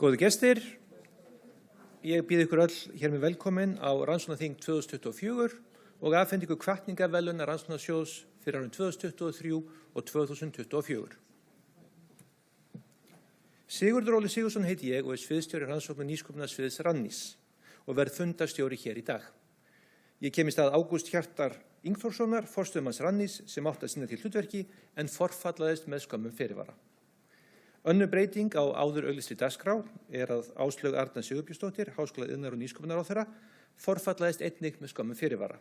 Góðu gestir, ég býð ykkur öll hér með velkomin á Rannsóknarþing 2024 og afhendingu hvatningarverðlauna Rannsóknarsjóðs fyrir árin 2023 og 2024. Sigurður Óli Sigurðsson heiti ég og sviðsstjóri rannsóknar nýsköpunarsviðs Rannís og verð fundarstjóri hér í dag. Ég kem í stað Ágúst Hjartar Ingþórssonar, forstöðumanns Rannís, sem átti að sinna til hlutverki en forfallaðist með skömmum fyrirvara. Önnur breyting á áður auglýstri dagskrá að Áslaug Arna Sigurbjörnsdóttir, Háskóla iðnaðar- og nýsköpunarráðherra, forfallaðist einnig með skömmum fyrirvara.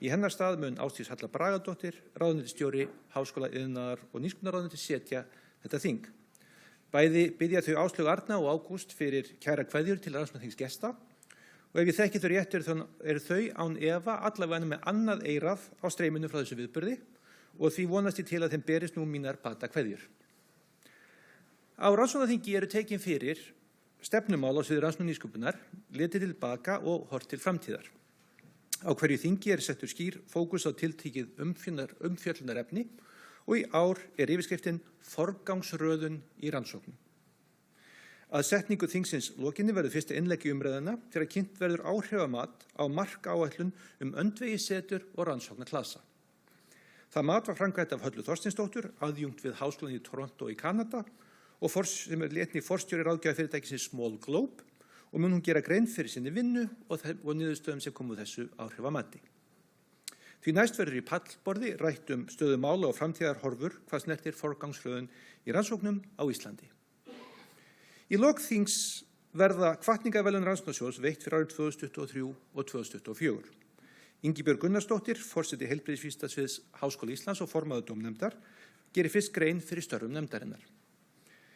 Í hennar stað mun Ásdís Halla Bragadóttir, ráðuneytisstjóri Háskóla iðnaðar- og nýsköpunarráðuneytis setja þetta þing. Bæði biðja þau Áslaug Arna og Ágúst fyrir kæra kveðjur til rannsóknarþings gesta og ef ég þekki þau rétt eru þau án efa allavega með annað eyrað á streyminu frá þessu viðburði og því vonast ég til að þeim berist nú mínar batakveðjur. Á rannsóknarþingi eru tekin fyrir stefnumál á sviði rannsóknar nýsköpunar, litið tilbaka og horft til framtíðar. Á hverju þingi settur skýr fókus á tiltekið umfjöllunarefni og í ár yfirskriftin forgangsröðun í rannsóknum. Að setningu þingsins lokinni verður fyrsta innlegg í umræðuna þegar kynnt verður áhrifamat á markáætlun öndvegissetur og rannsóknarklasa. Það mat var framkvæmt af Höllu Þorsteinsdóttur, aðjunkt við Háskólann í Toronto í Kanada og sem einnig forstjóri ráðgjafafyrirtækisins Small Globe og mun hún gera grein fyrir sinni vinnu og niðurstöðum sem komu þessu áhrifamati. Því næst verður í pallborði rætt stöðu mála og framtíðarhorfur hvað snertir forgangsröðun í rannsóknum á Íslandi. Í lok þings verða hvatningarverðlaun Rannsóknarsjóðs veitt fyrir árið 2023 og 2024. Ingibjörg Gunnarsdóttir, forseti heilbrigðisvísindasviðs Háskóla Íslands og formaður dómnefndar, gerir fyrst grein fyrir störfum nefndarinnar.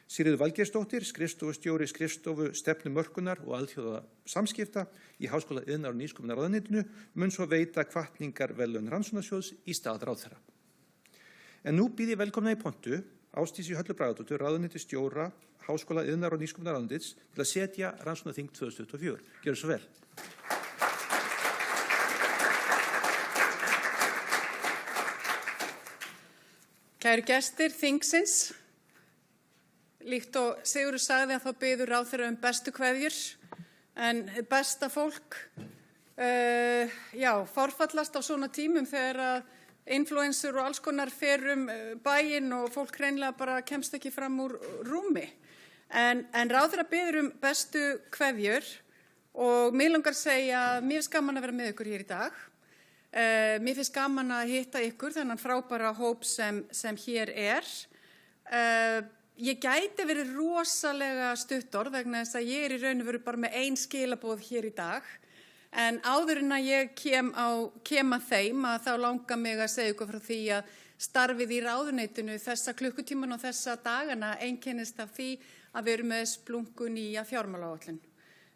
Sigríður Valgeirsdóttir, skrifstofustjóri skrifstofu stefnumörkunar og alþjóða samskipta í Háskóla iðnaðar- og nýsköpunarráðuneytinu mun svo veita hvatningarverðlaun Rannsóknarsjóðs í stað ráðherra. En nú býð ég velkomna í pontu Ásdísi Höllu Bragadóttur, ráðuneytisstjóra Háskóla iðnaðar- og nýsköpunarráðuneytis til að setja Rannsóknarþing 2024. Gjörðu svo vel. Kæru gestir þingsins, líkt og Sigurður sagði að þá biður ráðherra bestu kveðjur, en besta fólk, forfallast á svona tímum þegar að influensur og alls konar fer bæinn og fólk hreinlega bara kemst ekki fram úr rúmi. En ráðherra biður bestu kveðjur og mig langar að segja að mér finnst gaman að vera með ykkur hér í dag. Mér finnst gaman að hitta ykkur, þennan frábæra hóp sem hér er. Ég gæti verið rosalega stuttorð vegna þess að ég í raun og veru bara með ein skilaboð hér í dag. En áður en að ég kem að þeim að þá langar mig að segja ykkur frá því að starfið í ráðuneytinu þessa klukkutíman og þessa dagana einkennist af því að við erum með splungu nýja fjármálaáætlun.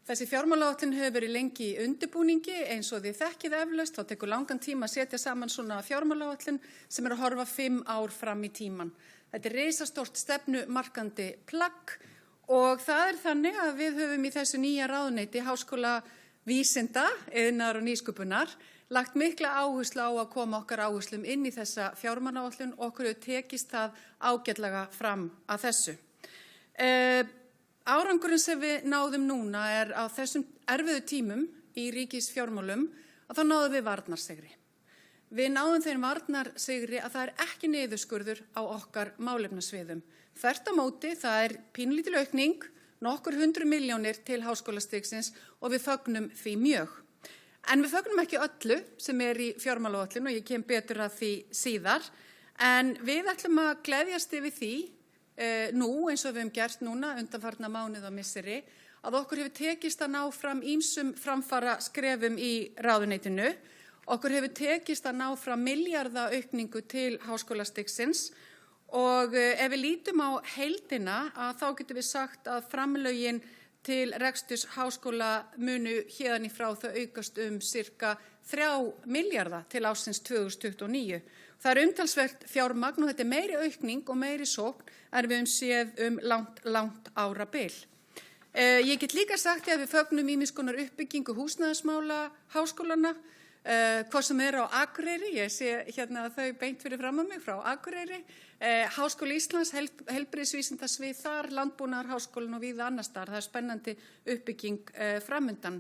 Þessi fjármálaáætlun hefur verið lengi í undirbúningi eins og þið þekkið eflaust, þá tekur langan tíma að setja saman svona fjármálaáætlun sem að horfa 5 ár fram í tíman. Þetta er risastórt stefnumarkandi plagg og það þannig að við höfum í þessu nýja ráðuneyti Háskóla vísinda, iðnaðar og nýsköpunar lagt mikla áherslu á að koma okkar áherslum inn í þessa fjármálaáætlun og okkur hefur tekist það ágætlega fram að þessu. Árangurinn sem við náðum núna á þessum erfiðu tímum í ríkisfjármálum að þá náðum við varnarsigri. Við náðum þeim varnarsigri að það ekki niðurskurður á okkar málefnasviðum. Þvert á móti, það pínlítil aukning, nokkur 100 milljónir til háskólastigsins og við fögnum því mjög. En við fögnum ekki öllu sem í fjármálaáætlun og ég kem betur að því síðar. En við ætlum að gleðjast yfir því nú eins og við höfum gert núna undanfarna mánuð og misseri að okkur hefur tekist að ná fram ýmsum framfara skrefum í ráðuneytinu. Okkur hefur tekist að ná fram milljarða aukningu til háskólastigsins og ef við lítum á heildina að þá getum við sagt að framlögin til reksturs háskóla munu héðan í frá þau aukast cirka 3 milljarða til ársins 2029. Það umtalsvert fjármagn og þetta meiri aukning og meiri sókn en við höfum séð langt árabil. Ég get líka sagt að við fögnum ýmiss konar uppbyggingu húsnæðismála háskólana. hvað sem á Akureyri, ég sé hérna þau beint fyrir fram að mig frá Akureyri, Háskóli Íslands, heilbrigðisvísindasvið þar, Landbúnaðarháskólinn og víða annars staðar. Það spennandi uppbygging framundan.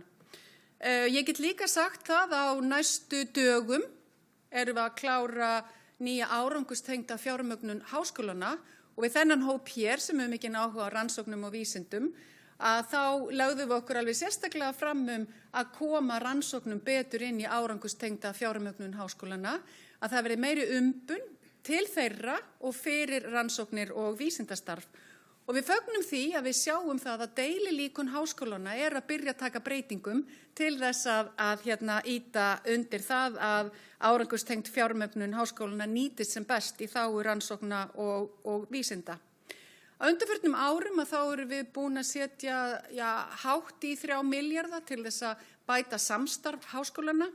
Ég get líka sagt það á næstu dögum erum við að klára nýja árangurstengda fjármögnun háskólana og við þennan hóp hér sem mikinn áhuga á rannsóknum og vísindum að þá lögðum við okkur alveg sérstaklega fram að koma rannsóknum betur inn í árangurstengda fjármögnun háskólana, að það verði meiri umbun til þeirra og fyrir rannsóknir og vísindastarf. Og við fögnum því að við sjáum það að deililíkun háskólana að byrja að taka breytingum til þess að ýta undir það að árangurstengt fjármögnun háskólana nýtist sem best í þágu rannsókna og vísinda. Á undanförnum árum að þá erum við búin að setja hátt í 3 milljarða til þess að bæta samstarf háskólana.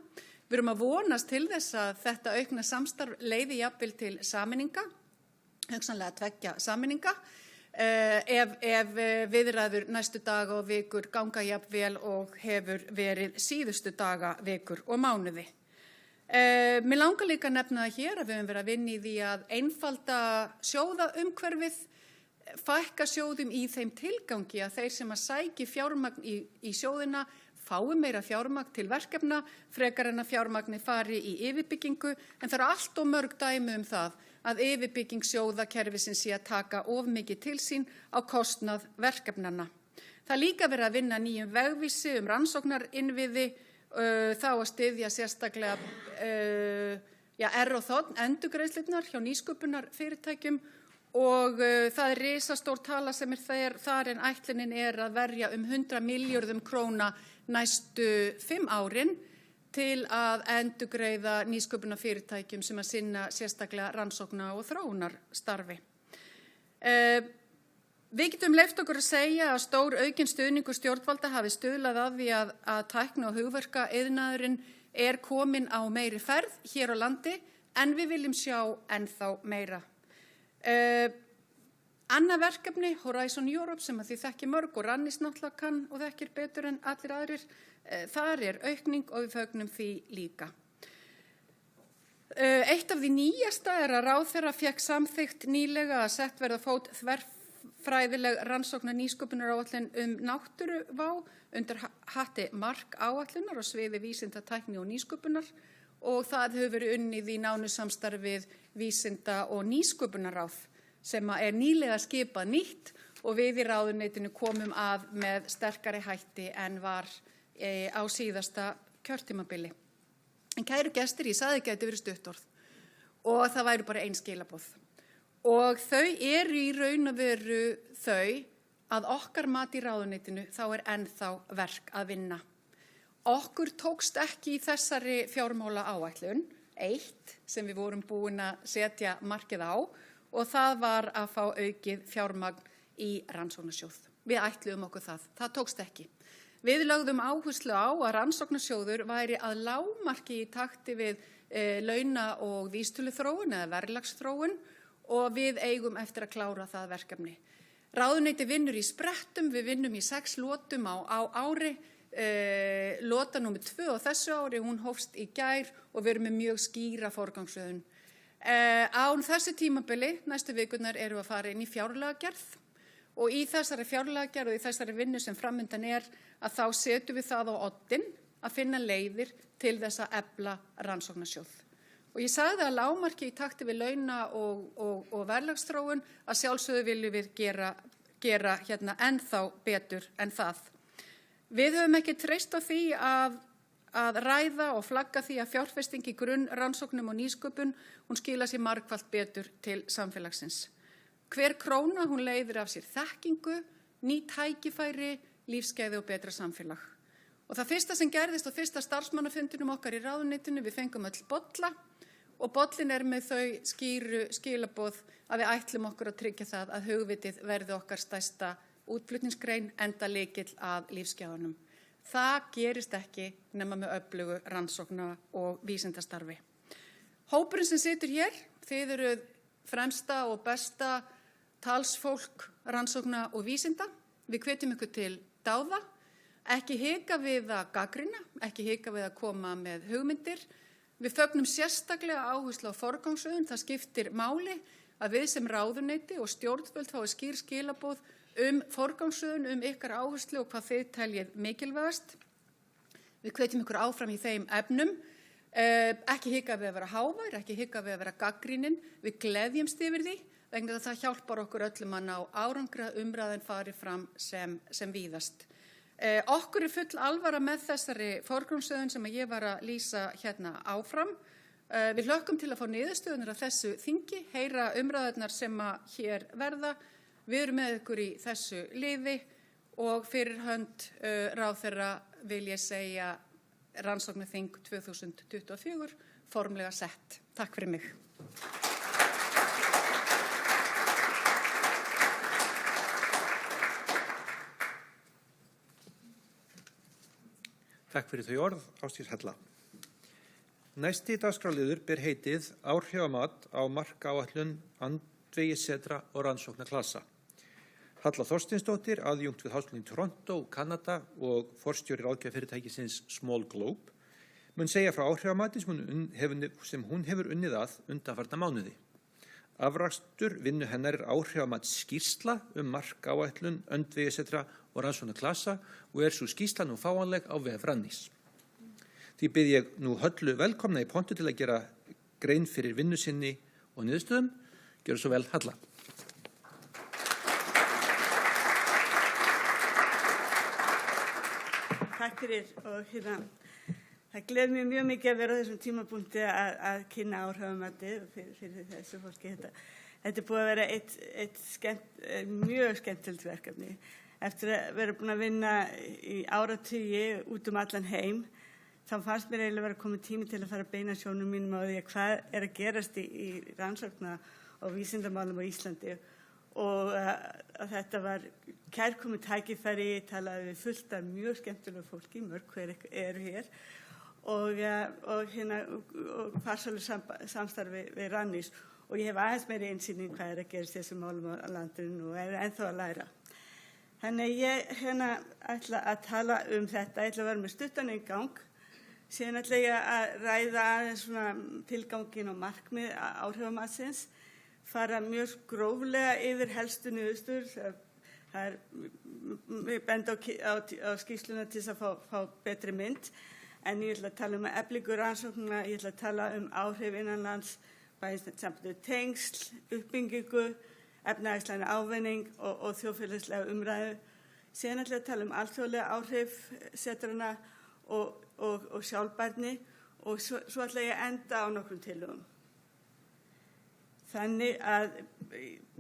Við erum að vonast til þess að þetta aukna samstarf leiði jafnvel til sameininga, hugsanlega 2 sameininga. Ef viðræður næstu daga og vikur ganga jafnvel og hefur verið síðustu daga, vikur og mánuði. Mér langar líka að nefna það hér að við höfum verið að vinna í því að einfalda sjóðaumhverfið, fækka sjóðum í þeim tilgangi að þeir sem að sæki fjármagn í sjóðina fái meira fjármagn til verkefna, frekar en að fjármagni fari í yfirbyggingu, en það allt og mörg dæmi það að yfirbygging sjóðakerfisins sé að taka of mikið til sín á kostnað verkefnanna. Það líka verið að vinna nýjum vegvísi rannsóknarinnviði, þá að styðja sérstaklega R&Þ endurgreiðslurnar hjá nýsköpunar fyrirtækjum og það risastór tala sem þar en ætlunin að verja 100 milljörðum króna næstu 5 árin til að endurgreiða nýsköpunarfyrirtækjum sem að sinna sérstaklega rannsókna og þróunarstarfi. Við getum leyft okkur að segja að stór aukinn stuðningur stjórnvalda hafi stuðlað að því að tækni- og hugverkaiðnaðurinn komin á meiri ferð hér á landi en við viljum sjá ennþá meira. Annað verkefni, Horizon Europe, sem að þið þekki mörg og Rannís náttúrulega kann og þekkir betur en allir aðrir, þar aukning og við fögnum því líka. Eitt af því nýjasta að ráðherra fékk samþykkt nýlega að sett verða á fót þverfræðileg rannsóknar nýsköpunaráætlun náttúruvá undir hatti markáætlunar á sviði vísinda, tækni og nýsköpunar og það hefur verið unnið í nánu samstarfið vísinda- og nýsköpunarráð sem nýlega skipað nýtt og við í ráðuneytinu komum að með sterkari hætti en var á síðasta kjörtímabili. En kæru gestir, ég sagði ekki að þetta verið stuttorð og það væru bara ein skilaboð. Og þau í raun og veru þau að okkar mat í ráðuneytinu þá ennþá verk að vinna. Okkur tókst ekki í þessari fjármála áætlun, eitt sem við vorum búin að setja markið á og það var að fá aukið fjármagn í rannsóknarsjóð. Við ætluðum okkur það tókst ekki. Við lögðum áherslu á að rannsóknarsjóður væri að lágmarki í takti við launa- og vísitöluþróun eða verðlagsþróun og við eigum eftir að klára það verkefni. Ráðuneyti vinnur í sprettum, við vinnum í 6 lotum á ári, lota númer 2 á þessu ári, hún hófst í gær og við erum með mjög skýra forgangsröðun. Án þessu tímabili, næstu vikurnar erum við að fara inn í fjárlagagerð og í þessari fjárlagagerð og í þessari vinnu sem framundan að þá setjum við það á oddinn að finna leiðir til þess að efla rannsóknarsjóð. Og ég sagði að lágmarki í takti við launa- og verðlagsþróun að sjálfsögðu viljum við gera ennþá betur en það. Við höfum ekki treyst á því að ræða og flagga því að fjárfesting í grunnrannsóknum og nýsköpun, hún skila sér margfalt betur til samfélagsins. Hver króna hún leiðir af sér þekkingu, ný tækifæri, lífsgæði og betra samfélag. Og það fyrsta sem gerðist á fyrsta starfsmannafundinum okkar í ráðuneytinu, við fengum öll bolla og bollin með þau skýru skilaboð að við ætlum okkur að tryggja það að hugvitið verði okkar stærsta útflutningsgrein enda lykill að lífsgæðunum. Það gerist ekki nema með öflugu rannsókna- og vísindastarfi. Hópurinn sem situr hér, þið eruð fremsta og besta talsfólk rannsókna og vísinda. Við hvetjum ykkur til dáða. Ekki hika við að gagnrýna, ekki hika við að koma með hugmyndir. Við fögnum sérstaklega áherslu á forgangsröðun. Það skiptir máli að við sem ráðuneyti og stjórnvöld fái skýr skilaboð forgangsröðun, ykkar áherslu og hvað þið teljið mikilvægast. Við hvetjum ykkur áfram í þeim efnum. Ekki hika við að vera hávær, ekki hika við að vera gagnrýnin. Við gleðjumst yfir því vegna þess að það hjálpar okkur öllum að ná árangri að umræðan fari fram sem víðast. Okkur full alvara með þessari forgangsröðun sem ég var að lýsa hérna áfram. Við hlökkum til að fá niðurstöðunar af þessu þingi, heyra umræðurnar sem hér verða. Við erum með ykkur í þessu liði og fyrir hönd ráðherra vil ég segja rannsóknarþing 2024 formlega sett. Takk fyrir mig. Takk fyrir þau orð, Ásdís Halla. Næsti dagskrárliður ber heitið áhrifamat á markáætlun andvegissetra og rannsóknaklasa. Halla Þorsteinsdóttir, aðjúnkt við Háskólann í Toronto, Kanada og forstjóri ráðgjafafyrirtækisins Small Globe, mun segja frá áhrifamati sem hún hefur unnið að undanfarna mánuði. Afrakstur vinnu hennar áhrifamat skýrsla markáætlun andvegissetra og rannsóknaklasa og sú skýrsla nú fáanleg á vef Rannís. Því bið ég nú Höllu velkomna í pontu til að gera grein fyrir vinnu sinni og niðurstöðum. Gjörðu svo vel, Halla. Takk fyrir og það gleður mér mjög mikið að vera á þessum tímapunkti að kynna áhrifamatið fyrir þessu fólki. Þetta búið að vera mjög skemmtilegt verkefni. Eftir að vera búin að vinna í áratugi út allan heim, þá fannst mér eiginlega vera komið tími til að fara að beina sjónum mínum á því hvað að gerast í rannsókna og vísindamálum á Íslandi. Og að þetta var kærkomið tækifæri, talaði við fullt af mjög skemmtilegu fólki, mörg hver eru hér, og farsælu samstarfi við Rannís. Og ég hef aðeins meiri innsýn hvað að gerast í þessum málum á landinu og er ennþá að læra. Þannig ég ætla að tala þetta, ég ætla að vera með stuttan inngang, síðan ætla ég að ræða aðeins tilgangin og markmið áhrifamatsins, fara mjög gróflega yfir helstu niðurstöður. Við benda á skýrsluna til þess að fá betri mynd, en ég ætla að tala eflingu rannsókna, ég ætla að tala áhrif innanlands, bæði sambandi tengsl, uppbyggingu, efnahagslegan ávinning og þjóðfélagslega umræðu. Síðan ætla ég að tala alþjóðlega áhrif setrana og sjálfbærni og svo ætla ég að enda á nokkrum tillögum. Þannig að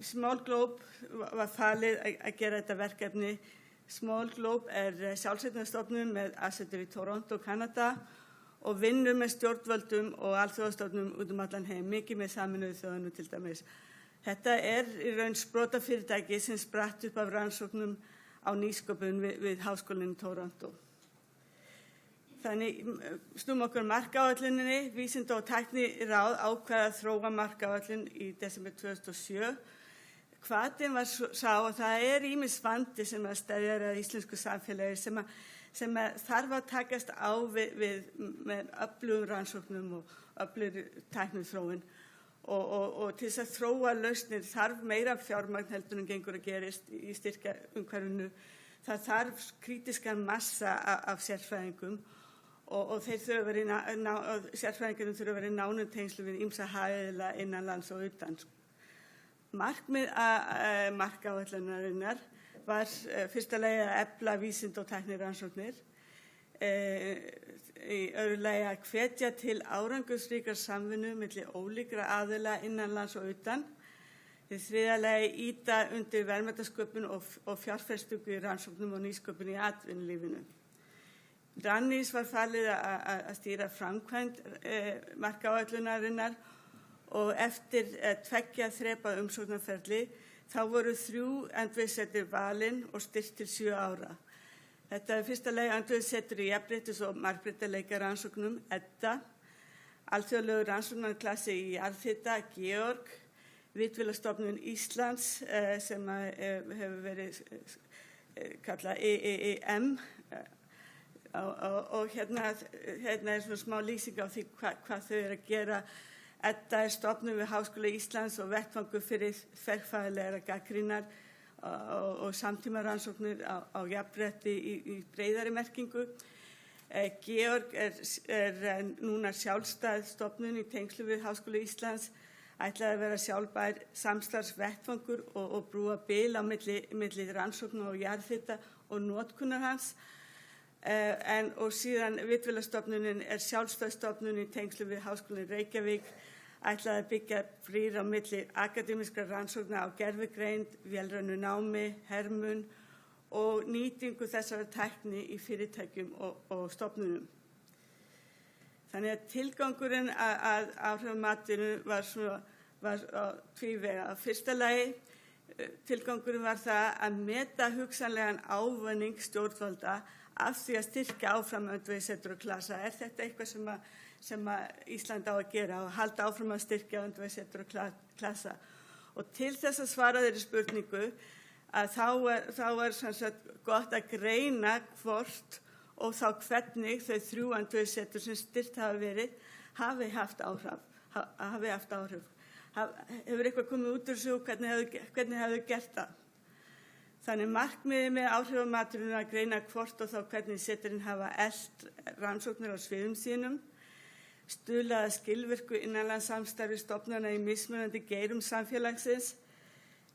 Small Globe var falið að gera þetta verkefni. Small Globe sjálfseignarstofnun með aðsetur í Toronto, Kanada og vinnur með stjórnvöldum og alþjóðastofnunum út allan heim, mikið með Sameinuðu þjóðunum til dæmis. Þetta í raun sprotafyrirtæki sem spratt upp af rannsóknum á nýsköpun við Háskólann í Toronto. Þannig snúum okkur markáætluninni. Vísinda- og tækniráð ákvað að þróa markáætlun í desember 2007. Hvatinn var sá að það ýmis vandi sem steðjar að íslensku samfélagi sem þarf að takast á með öflugum rannsóknum og öflugri tækniþróun. Og til þess að þróa lausnir þarf meira fjármagn heldur en gengur að gerist í styrkjaumhverfinu. Það þarf krítiskan massa af sérfræðingum og sérfræðingarnir þurfa að vera í nánum tengslum við ýmsa hagaðila innanlands og utan. Markmið markáætlunarinnar var fyrsta lagi að efla vísinda- og tæknirannsóknir, í öðru lagi að hvetja til árangursríkar samvinnu milli ólíkra aðila innanlands og utan, í þriðja lagi ýta undir verðmætasköpun og fjárfestingu í rannsóknum og nýsköpun í atvinnulífinu. Rannís var falið að stýra framkvæmd markáætlunarinnar og eftir 2 þrepa umsóknarferli þá voru 3 andvegissetur valin og styrkt til 7 ára. Þetta fyrsta lagi andvegissetur í jafnréttis- og margbreytileika rannsóknum, EDDA, alþjóðlegur rannsóknarklasi í jarðhita, GEORG, Vitvélastofnun Íslands sem hefur verið kallað EEEM og hérna svona smá lýsing á því hvað þau að gera. Edda stofnun við Háskóla Íslands og vettvangur fyrir þverfaglegar gagnrýnar og samtímarannsóknir á jafnrétti í breiðari merkingu. Georg núna sjálfstæð stofnun í tengslu við Háskóla Íslands, ætlaði að vera sjálfbær samstarfsvettvangur og brúa bil á milli rannsókna og jarðhita og notkunar hans. Og síðan Vitvélastofnunin sjálfstæð stofnun í tengslu við Háskólann Reykjavík, ætlaði að byggja brýr á milli akademískra rannsókna á gervigreind, vélrænu námi, hermun og nýtingu þessara tækni í fyrirtækjum og stofnunum. Þannig að tilgangurinn að áhrifamatinu var tvívega. Á fyrsta lagi, tilgangurinn var það að meta hugsanlegan ávinning stjórnvalda af því að styrkja áfram öndvegissetur og klasa. Þetta eitthvað sem Ísland á að gera og halda áfram að styrkja öndvegissetur og klasa? Og til þess að svara þeirri spurningu að þá var sem sagt gott að greina hvort og þá hvernig þau 3 öndvegissetur sem styrkt hafa verið hafi haft áhrif. Hefur eitthvað komið út úr þessu og hvernig hefðu gert það? Þannig markmiðið með áhrifamaturinn að greina hvort og þá hvernig seturinn hafa elt rannsóknir á sviðum sínum, stuðla að skilvirku innanlandssamstarfi stofnana í mismunandi geirum samfélagsins,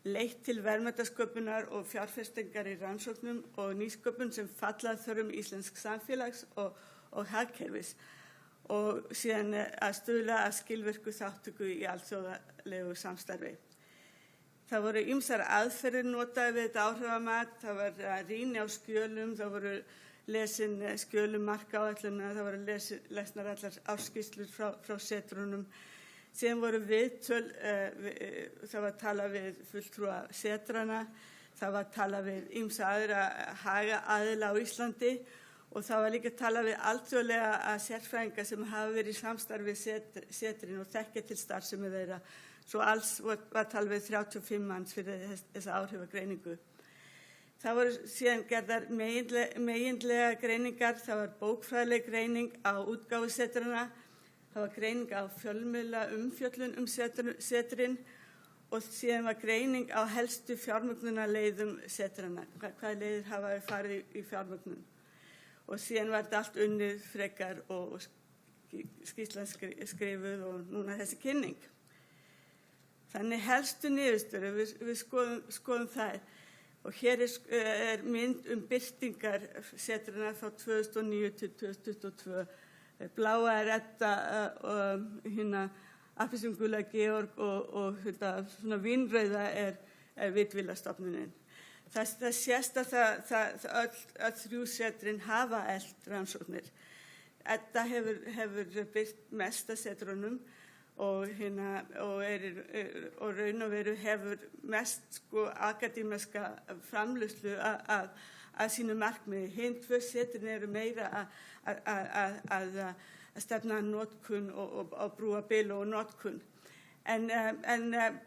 leitt til verðmætasköpunar og fjárfestingar í rannsóknum og nýsköpun sem falla að þörfum íslensk samfélags og hagkerfis og síðan að stuðla að skilvirku þátttöku í alþjóðlegu samstarfi. Það voru ýmsar aðferðir notaði við þetta áhrifamat, það var rýni á skjölum, það voru lesin skjölum markaáætlunar, það voru lesnar allar ársskýrslur frá setrunum. Síðan voru viðtöl, það var talað við fulltrúa setrana, það var talað við ýmsa aðra hagaaðila á Íslandi og það var líka talað við alþjóðlega sérfræðinga sem hafa verið í samstarfi setrin og þekkja til starfsemi þeirra. Svo alls var talað við 35 manns fyrir þessa áhrifagreiningu. Það voru síðan gerðar meginlega greiningar, það var bókfræðileg greining á útgáfusetrana, það var greining á fjölmiðla umfjöllun setrin og síðan var greining á helstu fjármögnunarleiðum setrana, hvaða leiðir hafa farið í fjármögnun. Og síðan var þetta allt unnið frekar og skýrslan skrifuð og núna þessi kynning. Þannig helstu niðurstöður, við skoðum þær. Og hér mynd birtingar setrana frá 2009 til 2022. Bláa Edda, appelsingula Georg og svona vínrauða Vitvélastofnunin. Það sést að öll 3 setrin hafa elt rannsóknir. Edda hefur byrt mest af setrunum og raun og veru hefur mest akademiska framleiðslu að sínu markmiði. Hin 2 setrin eru meira að stefna notkun og brúa bil og notkun. En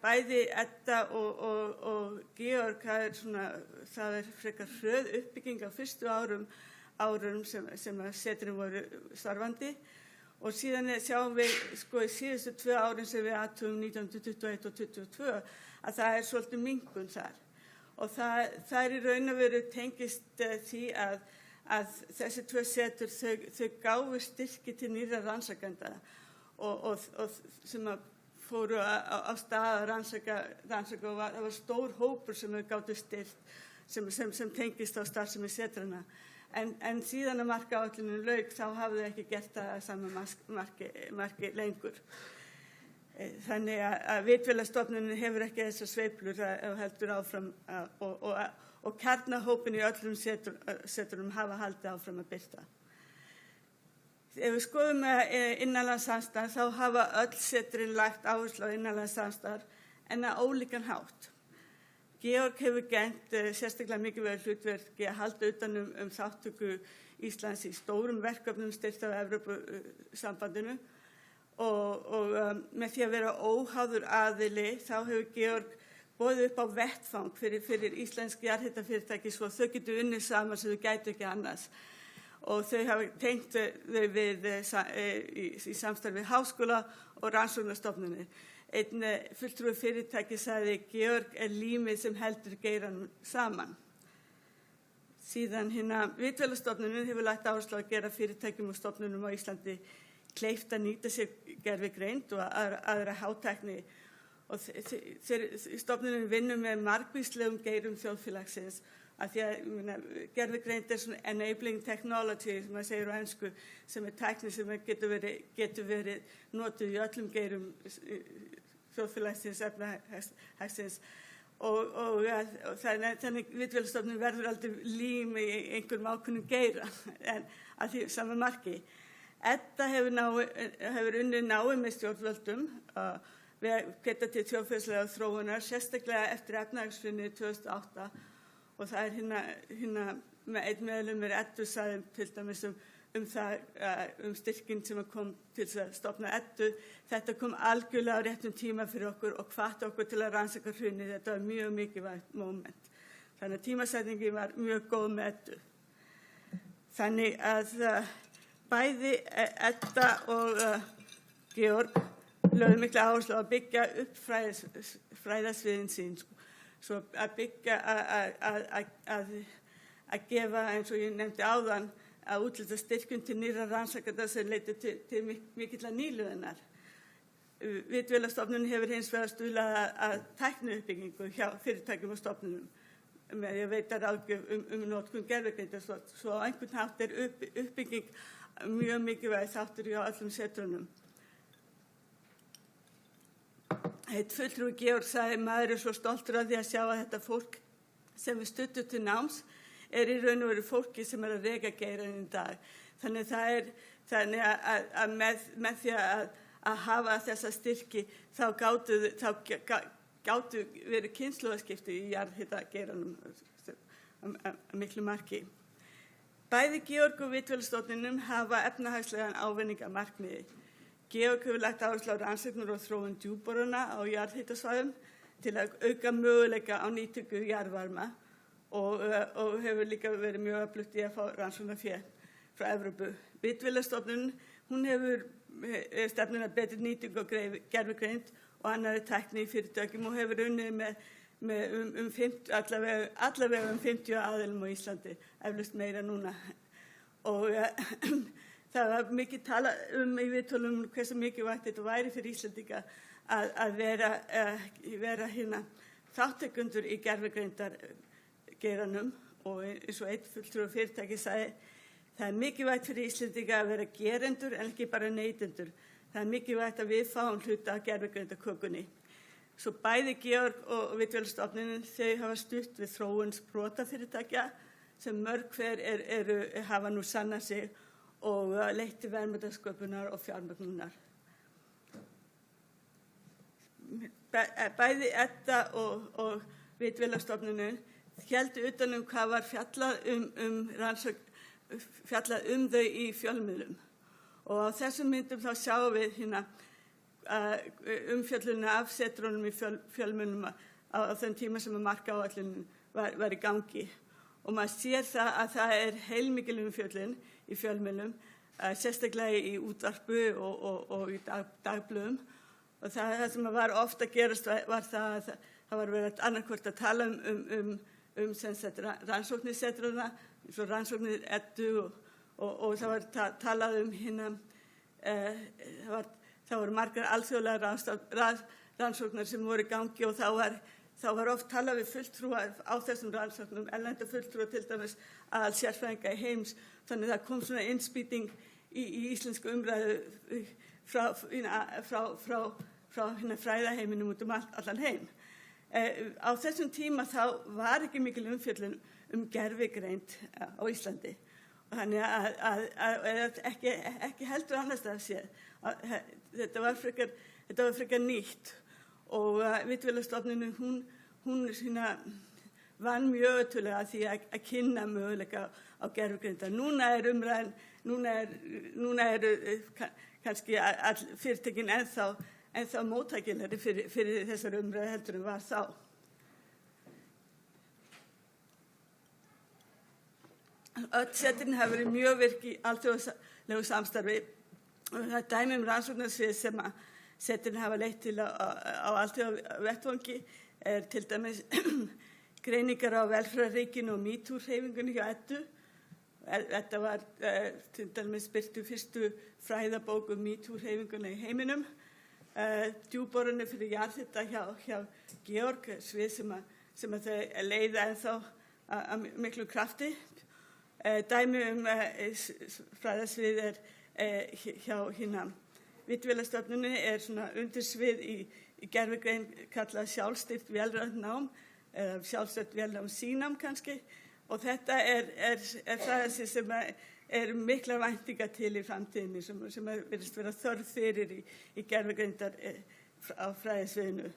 bæði Edda og Georg, það frekar hröð uppbygging á fyrstu árum sem setrin voru starfandi og síðan sjáum við í síðustu 2 árin sem við athugum 1921 og 22 að það svolítið minnkun þar. Og það í raun og veru tengist því að þessi 2 setur þau gáfu styrki til nýrra rannsakenda og sem fóru á stað að rannsaka og það var stór hópur sem þau gátu styrkt sem tengist á starfsemi setrana. En síðan að markaáætlunin lauk þá hafðu þau ekki gert það að sama marki lengur. Þannig að Vitvélastofnunin hefur ekki þessar sveiflur og heldur áfram og kjarnahópin í öllum setrum hafa haldið áfram að birta. Ef við skoðum innanlandssamstarf þá hafa öll setrin lagt áherslu á innanlandssamstarf en að ólíkan hátt. Georg hefur gegnt sérstaklega mikilvægu hlutverki að halda utan þátttöku Íslands í stórum verkefnum styrkt af Evrópusambandinu og með því að vera óháður aðili þá hefur Georg boðið upp á vettfang fyrir íslensk jarðhitafyrirtæki svo þau getur unnið saman sem þau gætu ekki annars. Og þau hafa tengt þau við í samstarfi við háskóla og rannsóknarstofnanir. Einn fulltrúi fyrirtæki sagði Georg límið sem heldur geiranum saman. Síðan Vitvælastofnunin hefur lagt áherslu að gera fyrirtækjum og stofnunum á Íslandi kleift að nýta sér gervigreind og aðra hátækni. Og stofnunin vinnur með margvíslegum geirum þjóðfélagsins af því að gervigreind svona enabling technology, sem maður segir á ensku, sem tækni sem getur verið notuð í öllum geirum þjóðfélagsins, efnahagsins. Og þannig Vitvælastofnunin verður aldrei lím í einhverjum ákveðnum geira en að því sama marki. Edda hefur unnið náið með stjórnvöldum við hvetja til þjóðfélagslega þróunar, sérstaklega eftir efnahagshrunið 2008 og það með einn meðlimur Eddu sagði til dæmis styrkinn sem kom til að stofna Eddu. Þetta kom algjörlega á réttum tíma fyrir okkur og hvatti okkur til að rannsaka hrunið. Þetta var mjög mikilvægt moment. Þannig að tímasetningin var mjög góð með Eddu. Þannig að bæði Edda og Georg lögðu mikla áherslu að byggja upp fræðasviðin sín, svo að byggja að gefa, eins og ég nefndi áðan, að útluta styrkjum til nýrra rannsakenda sem leiddu til mikillar nýliðunar. Vitvælastofnunin hefur hins vegar stuðlað að tækniuppbyggingu hjá fyrirtækjum og stofnunum með því að veita ráðgjöf notkun gervigreindar, svo á einhvern hátt uppbygging mjög mikilvæg þáttur hjá öllum setrunum. Eitt fulltrúi Georg sagði maður svo stoltur af því að sjá að þetta fólk sem við studdum til náms í raun og veru fólki sem að reka geirann í dag. Þannig að með því að hafa þessa styrki þá gátu verið kynslóðaskipti í jarðhitageiranum að miklu marki. Bæði Georg og Vitvælastofnunin hafa efnahagslegan ávinning að markmiði. Georg hefur lagt áherslu á rannsóknir og þróun djúpborana á jarðhitasvæðum til að auka möguleika á nýtingu jarðvarma og hefur líka verið mjög öflugt í að fá rannsóknarfé frá Evrópu. Vitvælastofnunin, hún hefur stefnuna betri nýtingu og gervigreind og annarri tækni í fyrirtækjum og hefur unnið með allavega 50 aðilum á Íslandi, eflaust meira núna. Og það var mikið talað í viðtölum hversu mikilvægt þetta væri fyrir Íslendinga að vera þátttakendur í gervigreindargeiranum og eins og einn fulltrúi fyrirtæki sagði það er mikilvægt fyrir Íslendinga að vera gerendur en ekki bara neytendur. Það er mikilvægt að við fáum hluta af gervigreindarkökunni. Svo bæði Georg og Vitvælastofnunin þau hafa stutt við þróun sprotafyrirtækja sem mörg hver hafa nú sannað sig og leitt til verðmætasköpunar og fjármögnunar. Bæði Edda og Vitvælastofnunin héldu utan hvað var fjallað þau í fjölmiðlum. Og á þessum myndum þá sjáum við umfjöllunina af setrunum í fjölmiðlum á þeim tíma sem að markaáætlunin var í gangi. Og maður sér það að það heilmikil umfjöllun í fjölmiðlum, sérstaklega í útvarpu og í dagblöðum. Og það sem var ofta að gerast var það að það var verið annarkvort að tala rannsóknirsetruna, eins og rannsóknir Eddu og það var talað það voru margar alþjóðlegar rannsóknar sem voru í gangi og þá var oft talað við fulltrúa á þessum rannsóknum, erlenda fulltrúa til dæmis að sérfræðinga í heims, þannig það kom svona innspýting í íslensku umræðu frá fræðaheiminum út allan heim. Á þessum tíma þá var ekki mikil umfjöllun gervigreind á Íslandi. Þannig að ekki heldur annars að séð. Þetta var frekar nýtt og Vitvælastofnunin hún vann mjög ötulega að því að kynna möguleika á gervigreindar. Núna eru kannski fyrirtækin ennþá móttækilegri fyrir þessar umræðu heldur en var þá. Öll setrin hafa verið mjög virk í alþjóðlegu samstarfi og það dæmi rannsóknarsvið sem að setrin hafa leitt til á alþjóðavettvangi til dæmis greiningar á velferðarríkinu og MeToo-hreyfingunni hjá Eddu. Þetta var til dæmis birtu fyrstu fræðabók MeToo-hreyfinguna í heiminum. Djúpborunni fyrir jarðhita hjá Georg, svið sem að þau leiða ennþá að miklu krafti. Dæmi fræðasvið hjá Vitvélastofnuninni svona undirsvið í gervigrein kallað sjálfstýrt vélrænt nám eða sjálfstýrt vélnám sínám kannski og þetta fræðasvið sem miklar væntingar til í framtíðinni sem virðist vera þörf fyrir í gervigreindar á fræðasviðinu.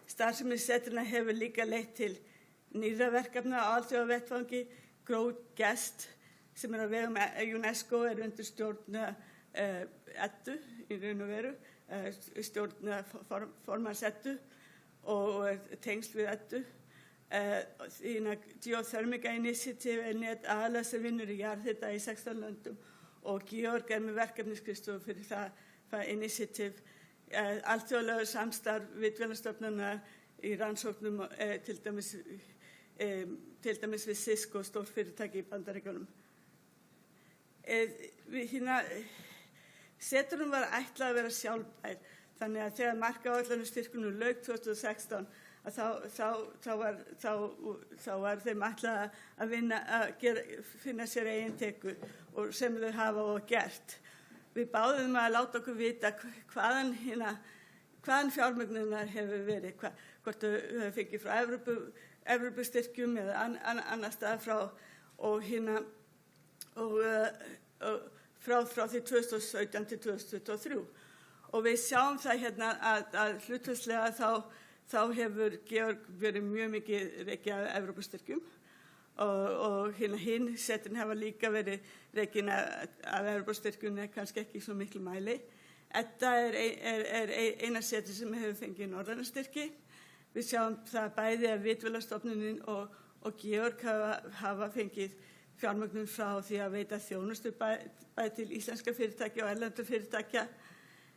Starfsemi setrana hefur líka leitt til nýrra verkefna á alþjóðavettvangi. Grow Guest sem á vegum UNESCO undir stjórn Eddu í raun og veru, stjórn formanns Eddu og tengsl við Eddu. Geothermica Initiative net aðalega sem vinnur í jarðhita í 16 löndum og Georg með verkefnisskristofu fyrir það initiative. Alþjóðlegur samstarf Vitvélastofnana í rannsóknum til dæmis við Cisco, stórfyrirtæki í Bandaríkjunum. Setrunum var ætlað að vera sjálfbær, þannig að þegar markaáætlunarstyrkunum lauk 2016 þá var þeim ætlað að finna sér eigin teku og sem þau hafa og gert. Við báðum að láta okkur vita hvaðan fjármögnunar hefur verið, hvort þau hefur fengið frá Evrópustyrkjum eða annar stað frá og frá því 2017 til 2023. Og við sjáum það að hlutfallslega þá hefur Georg verið mjög mikið rekið af Evrópustyrkjum og hinn setrin hafa líka verið rekin af Evrópustyrkjum kannski ekki svo miklu mæli. Þetta eina setri sem hefur fengið norrænastyrki. Við sjáum það bæði að Vitvélastofnunin og Georg hafa fengið fjármögnun frá því að veita þjónustu bæði til íslenska fyrirtækja og erlendu fyrirtækja.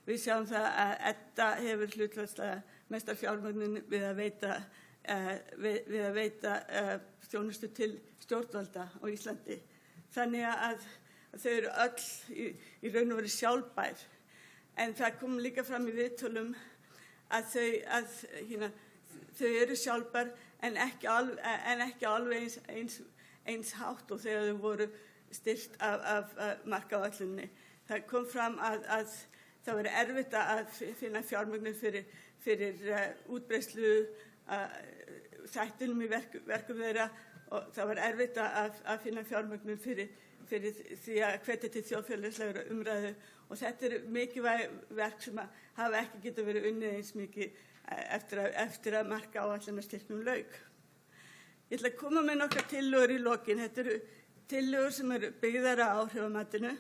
Við sjáum það að Edda hefur hlutfallslega mesta fjármögnun við að veita þjónustu til stjórnvalda á Íslandi. Þannig að þau eru öll í raun og veru sjálfbær. En það kom líka fram í viðtölum að þau eru sjálfbær en ekki alveg eins hátt og þegar þau voru styrkt af markaáætluninni. Það kom fram að það var erfitt að finna fjármögnun fyrir útbreiðslu þættinum í verkum þeirra og það var erfitt að finna fjármögnun fyrir því að hvetja til þjóðfélagslegrar umræðu og þetta mikilvæg verk sem hafa ekki getað verið unnið eins mikið eftir að markaáætlunarstyrknum lauk. Ég ætla að koma með nokkrar tillögur í lokin. Þetta eru tillögur sem eru byggðar á áhrifamatinu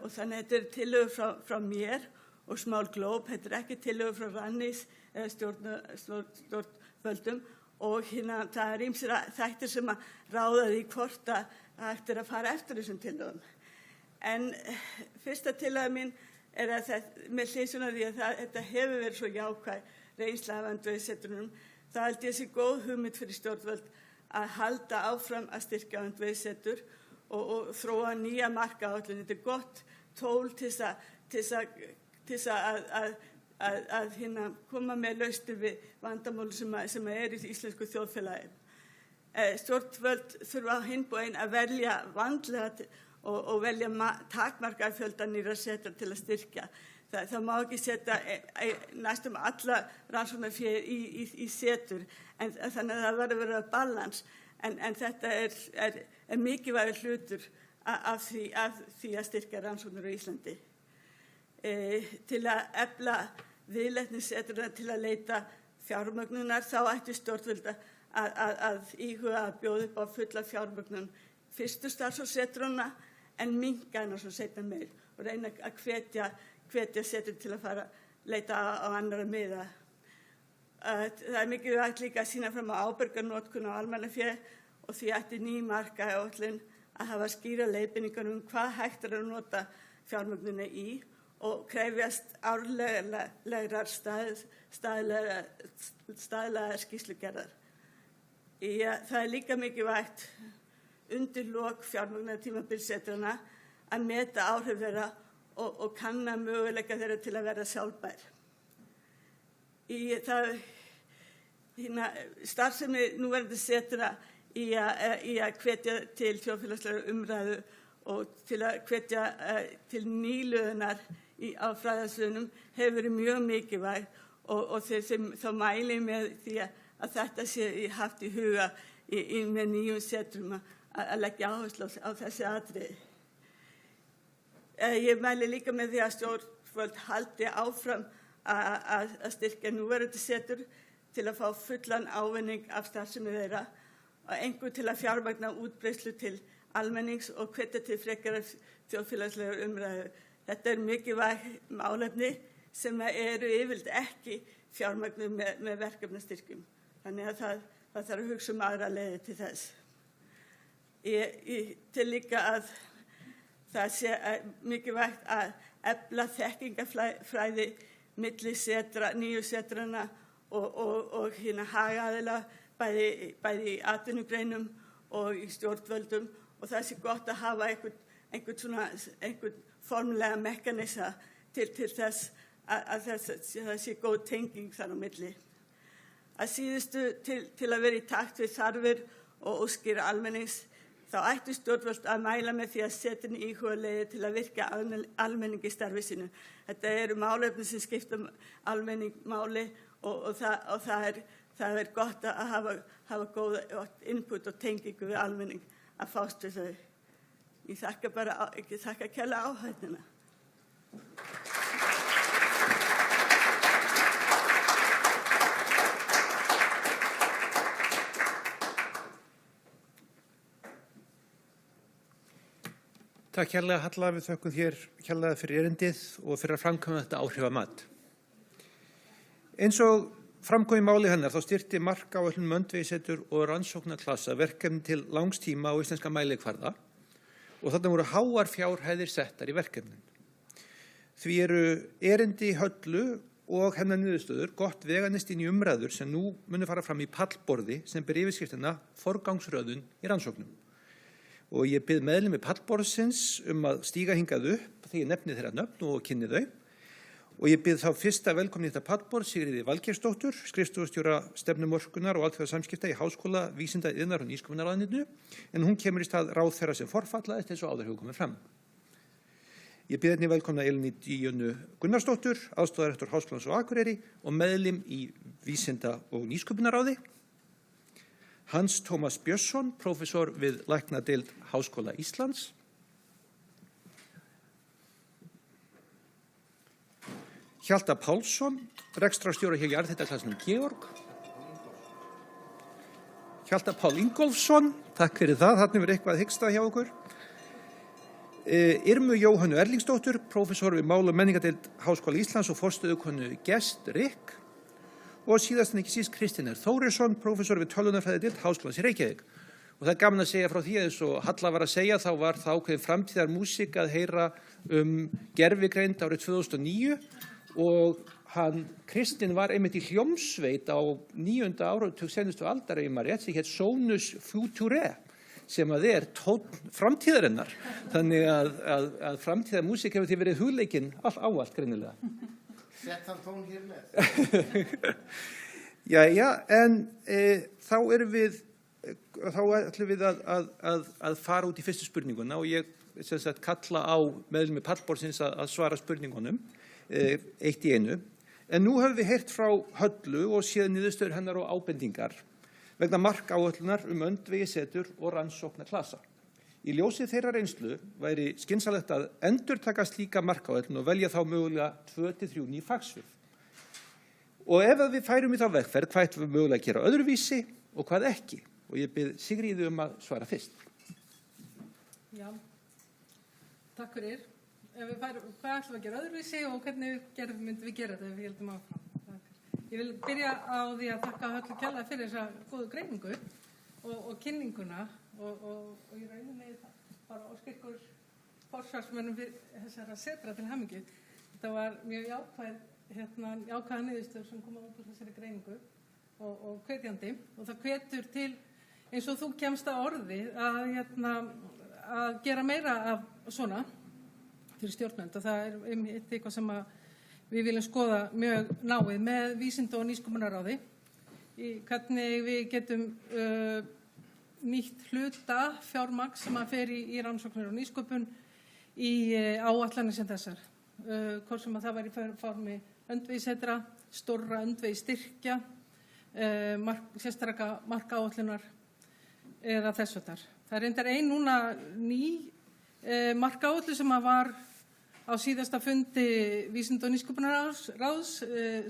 og þannig þetta eru tillögur frá mér og Small Globe. Þetta ekki tillögur frá Rannís stjórnvöldum og það ýmsir þættir sem að ráða því hvort að hægt að fara eftir þessum tillögum. En fyrsta tillaga mín að með hliðsjón af því að þetta hefur verið svo jákvæð reynsla af öndvegissetrunum, það held ég sé góð hugmynd fyrir stjórnvöld að halda áfram að styrkja öndvegissetur og þróa nýja markaáætlun. Þetta gott tól til að koma með lausnir við vandamál sem í íslensku þjóðfélagi. Stjórnvöld þurfa á hinn bóginn að velja vandlega og velja takmarkaðan fjölda nýrra setra til að styrkja. Það má ekki setja næstum alla rannsóknarfé í setur, en þannig að það verður að vera balans. En þetta er mikilvægur hlutur af því að styrkja rannsóknir á Íslandi. Til að efla viðleitnissetrana til að leita fjármögnunar, þá ættu stjórnvöld að íhuga að bjóða upp á fulla fjármögnun fyrstu starfssetrana en minnka hana svo seinna meir og reyna að hvetja setur til að fara að leita á annarra miða. Það mikilvægt líka að sýna fram á ábyrga notkun á almannafé og því ætti ný markaáætlun að hafa skýra leiðbeiningar hvað hægt að nota fjármögnunina í og krefjast árlegrar staðlaðar skýrslugerðar. Það líka mikilvægt undir lok fjármögnunartímabilssetrana að meta áhrif þeirra og kanna möguleika þeirra til að verða sjálfbær. Starfsemi núverandi setra í að hvetja til þjóðfélagslegrar umræðu og til að hvetja til nýliðunar á fræðasviðunum hefur verið mjög mikilvæg og þá mæli með því að þetta sé haft í huga með nýjum setrum að leggja áherslu á þessi atriði. Ég mæli líka með því að stjórnvöld haldi áfram að styrkja núverandi setur til að fá fullan ávinning af starfsemi þeirra og einhver til að fjármagna útbreiðslu til almennings og hvetja til frekara þjóðfélagslegar umræðu. Þetta mikilvæg málefni sem eru yfirleitt ekki fjármagnuð með verkefnastyrkjum. Þannig að það þarf að hugsa aðra leiðir til þess. Ég tel líka að það sé mikilvægt að efla þekkingafræði milli nýju setrana og hagaðila bæði í atvinnugreinum og í stjórnvöldum og það sé gott að hafa einhvern formlega mekanisma til þess að það sé góð tenging þar á milli. Að síðustu til að vera í takt við þarfir og óskir almennings þá ættu stjórnvöld að mæla með því að setja íhuga leiðir til að virka almenningi í starfi sínu. Þetta eru málefni sem skipta almenning máli og það er gott að hafa góð input og tengingu við almenning að fást við þau. Ég þakka kærlega áheyrnina. Takk kærlega Halla, við þökkum þér kærlega fyrir erindið og fyrir að framkvæma þetta áhrifamat. Eins og framkom í máli hennar þá styrkti markáætlun öndvegissetur og rannsóknarklassa verkefni til langs tíma á íslenska mælikvarða og þarna voru háar fjárhæðir settar í verkefnin. Því eru erindi Höllu og hennar niðurstöður gott veganist inn í umræður sem nú munu fara fram í pallborði sem ber yfirskriftina forgangsröðun í rannsóknum. Og ég bið meðlimi pallborðsins að stíga hingað upp þegar ég nefni þeirra nöfn og kynni þau. Og ég bið þá fyrsta velkomni í þetta pallborð Sigríði Valgeirsdóttur, skrifstofustjóra stefnumörkunar og alþjóðasamskipta í Háskóla, Vísinda, iðnaðar og nýsköpunarráðuneytinu, en hún kemur í stað ráðherra sem forfallaðist eins og áður hefur komið fram. Ég bið einnig velkomna Elínu Díönu Gunnarsdóttur, aðstoðarrektor Háskólans á Akureyri og meðlim í Vísinda- og nýsköpunarráði. Hans Tómas Björnsson, prófessor við læknadeild Háskóla Íslands. Hjalta Pálsson, rekstrarstjóri hjá jarðhitaklassanum Georg. Hjalta Pál Ingólfsson, takk fyrir það, þarna verið eitthvað hikstað hjá okkur. Irmu Jóhönnu Erlingsdóttur, prófessor við mál- og menningadeild Háskóla Íslands og forstöðukonu Gest Rikk. Og síðast en ekki síst Kristinn Þórisson, prófessor við tölvunarfræðideild Háskólans í Reykjavík. Og það er gaman að segja frá því að eins og Halla var að segja þá var það ákveðin framtíðarmúsík að heyra gervigreind árið 2009 og Kristinn var einmitt í hljómsveit á 9. áratug seinustu aldar ef maður rétt sem hét Sonus Future sem er tónn framtíðarinnar. Þannig að framtíðarmúsík hefur því verið hugleikinn ávallt greinilega. Sett hann tón hér með. Jæja, en þá ætlum við að fara út í fyrstu spurninguna og ég kalla á meðlimi pallborðsins að svara spurningunum eitt í einu. En nú höfum við heyrt frá Höllu og síðan niðurstöður hennar og ábendingar vegna markáætlunar öndvegissetur og rannsóknarklassa. Í ljósi þeirra reynslu væri skynsamlegt að endurtaka slíka markáætlun og velja þá mögulega 2-3 ný fagsvið. Og ef við færum í þá vegferð, hvað ætlum við mögulega að gera öðruvísi og hvað ekki? Og ég bið Sigríði að svara fyrst. Já, takk fyrir. Hvað ætlum við að gera öðruvísi og hvernig myndum við gera þetta ef við heldum áfram? Ég vil byrja á því að þakka Höllu kærlega fyrir þessa góðu greiningu og kynninguna og í rauninni bara óska ykkur forsvarsmönnum þessara setra til hamingju. Þetta var mjög jákvæða niðurstöður sem koma út úr þessari greiningu og hvetjandi, og það hvetur til, eins og þú kemst að orði, að gera meira af svona fyrir stjórnvöld, og það eitthvað sem við viljum skoða mjög náið með Vísinda- og nýsköpunarráði, í hvernig við getum nýtt hluta fjármagn sem að fer í rannsóknir og nýsköpun í áætlanir sem þessar. Hvort sem að það var í formi öndvegissetra, stórra öndvegisstyrkja, sérstaklega markaáætlunar eða þess háttar. Það er reyndar núna ný markaáætlun sem að var á síðasta fundi Vísinda- og nýsköpunarráðs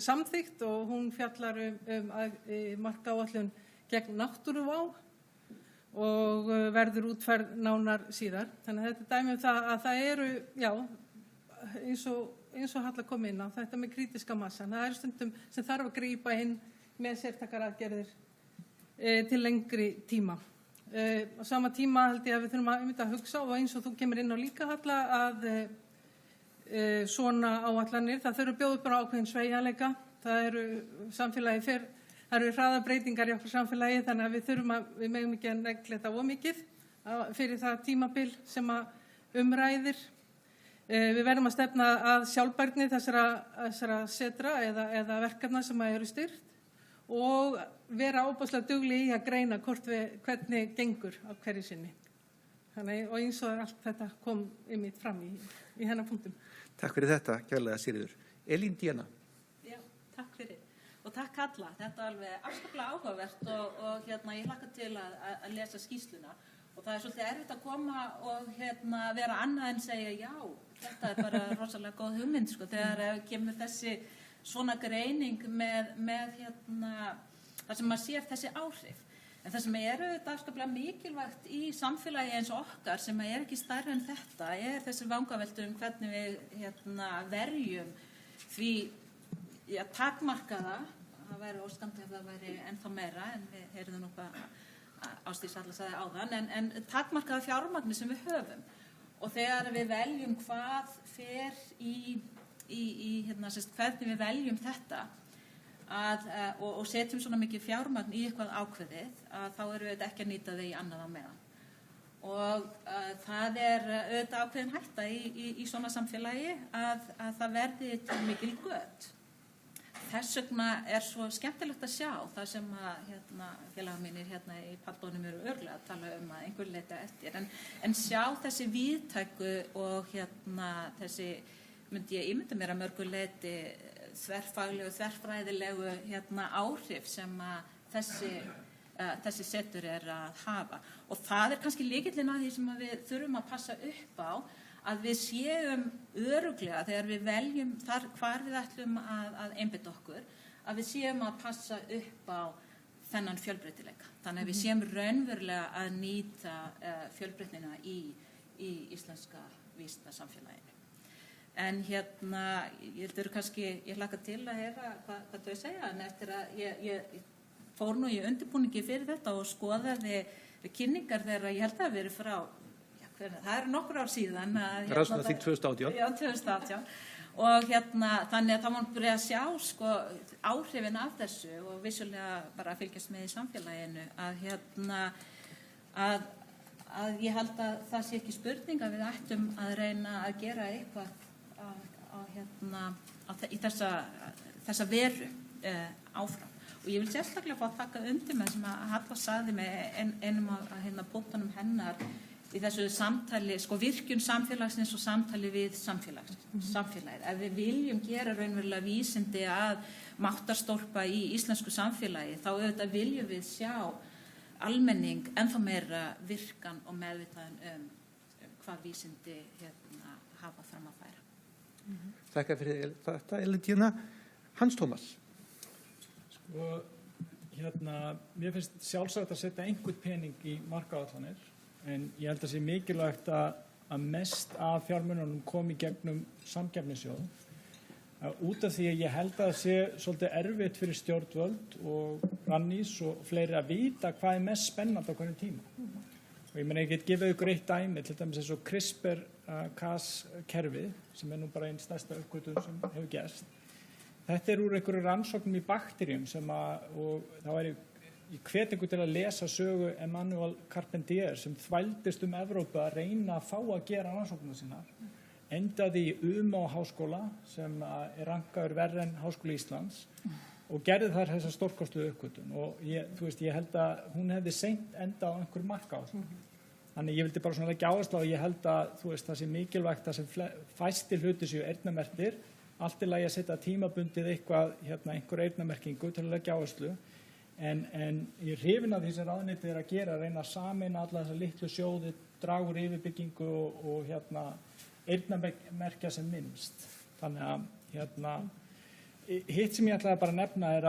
samþykkt, og hún fjallar markaáætlun gegn náttúruvá og verður útfærð nánar síðar. Þannig að þetta er dæmi það að það eru, eins og Halla kom inn á, þetta með krítiska massan. Það stundum sem þarf að grípa inn með sértækar aðgerðir til lengri tíma. Á sama tíma held ég að við þurfum að hugsa, og eins og þú kemur inn á líka, Halla, að svona áætlanir, það þurfa að bjóða upp á ákveðin sveigjanleika. Það eru samfélagi það eru hraðabreytingar í okkur samfélagi, þannig að við megum ekki að negla þetta of mikið fyrir það tímabil sem að umræðir. Við verðum að stefna að sjálfbærni þessara setra eða verkefna sem eru styrt, og vera óbúslega dugleg í að greina hvernig gengur á hverju sinni. Þannig, og eins og allt þetta kom einmitt fram í hennar punktum. Takk fyrir þetta, kærlega Sigríður. Elín Díana. Já, takk fyrir. Og takk Halla, þetta er alveg afskaplega áhugavert, og ég hlakka til að lesa skýrsluna, og það er svolítið erfitt að koma og vera annað en segja já, þetta er bara rosalega góð hugmynd, sko, þegar kemur þessi svona greining með það sem maður sér þessi áhrif. En það sem þetta afskaplega mikilvægt í samfélagi eins og okkar, sem ekki stærra en þetta, þessi vangaveltur hvernig við verjum því takmarkaða. Það væri óskandi ef það væri ennþá meira, en við heyrðum nú hvað Ásdís Halla sagði áðan, en takmarkaða fjármagni sem við höfum. Og þegar við veljum hvað fer hvernig við veljum þetta, og setjum svona mikið fjármagn í eitthvað ákveðið, þá erum við ekki að nýta þau í annað á meðan. Og það auðvitað ákveðin hætta í svona samfélagi að það verði til mikil göt. Þess vegna svo skemmtilegt að sjá það sem félagar mínir í pallbónum eru örugglega að tala að einhver leita eftir, en sjá þessi víðtæku og þessi, myndi ég ímynda mér að mörgu leiti, þverfaglegu, þverfræðilegu áhrif sem þessi setur að hafa. Og það kannski lykillinn að því sem við þurfum að passa upp á, að við séum örugglega þegar við veljum hvar við ætlum að einbeita okkur, að við séum að passa upp á þennan fjölbreytileika. Þannig að við séum raunverulega að nýta fjölbreytnina í íslenska vísindasamfélaginu. En ég hlakka til að heyra hvað þau segja, en eftir að ég fór nú í undirbúningi fyrir þetta og skoðaði kynningar þegar ég held að verið frá, það nokkur ár síðan. Rannsóknarþing 2018. Já, 2018. Og þannig að það má byrja að sjá áhrifin af þessu, og vissulega bara að fylgjast með í samfélaginu, að ég held að það sé ekki spurning að við ættum að reyna að gera eitthvað í þessa veru áfram. Og ég vil sérstaklega fá að taka undir með sem að Halla sagði með einum af punktunum hennar í þessu samtali, virkjun samfélagsins og samtali við samfélagið. Ef við viljum gera raunverulega vísindi að máttarstólpa í íslensku samfélagi, þá auðvitað viljum við sjá almenning ennþá meira virkan og meðvitaðan hvað vísindi hafa fram að færa. Þakka fyrir þetta, Elín Díana. Hans Tómas. Mér finnst sjálfsagt að setja einhvern pening í markaáætlanir, en ég held að sé mikilvægt að mest af fjármununum komi gegnum samkeppnissjóð, út af því að ég held að það sé svolítið erfitt fyrir stjórnvöld og Rannís og fleiri að vita hvað mest spennandi á hverjum tíma. Og ég meina, ég get gefið ykkur eitt dæmi, til dæmis eins og CRISPR-Cas kerfið, sem nú bara einn stærsta uppgötvun sem hefur gerst. Þetta úr einhverju rannsóknum í bakteríum og það væri ég hvet ykkur til að lesa sögu Emmanuel Carpentier sem þvældist Evrópu að reyna að fá að gera rannsóknina sínar. Endaði í Háskóla sem rankaður verri en Háskóli Íslands og gerði þar þessa stórkostluðu uppgötvun og ég held að hún hefði seint endað á einhverju markaáætlun. Þannig ég vildi bara svona leggja áherslu á og ég held að það sé mikilvægt að sem fæstir hluti séu eyrnamerktir, allt í lagi að setja tímabundið eitthvað, einhver eyrnamerkingu til að leggja áherslu, en ég er hrifinn af því sem ráðuneytið að gera, að reyna að sameina alla þessa litlu sjóði, draga úr yfirbyggingu og eyrnamerkja sem minnst. Þannig að hitt sem ég ætlaði bara að nefna að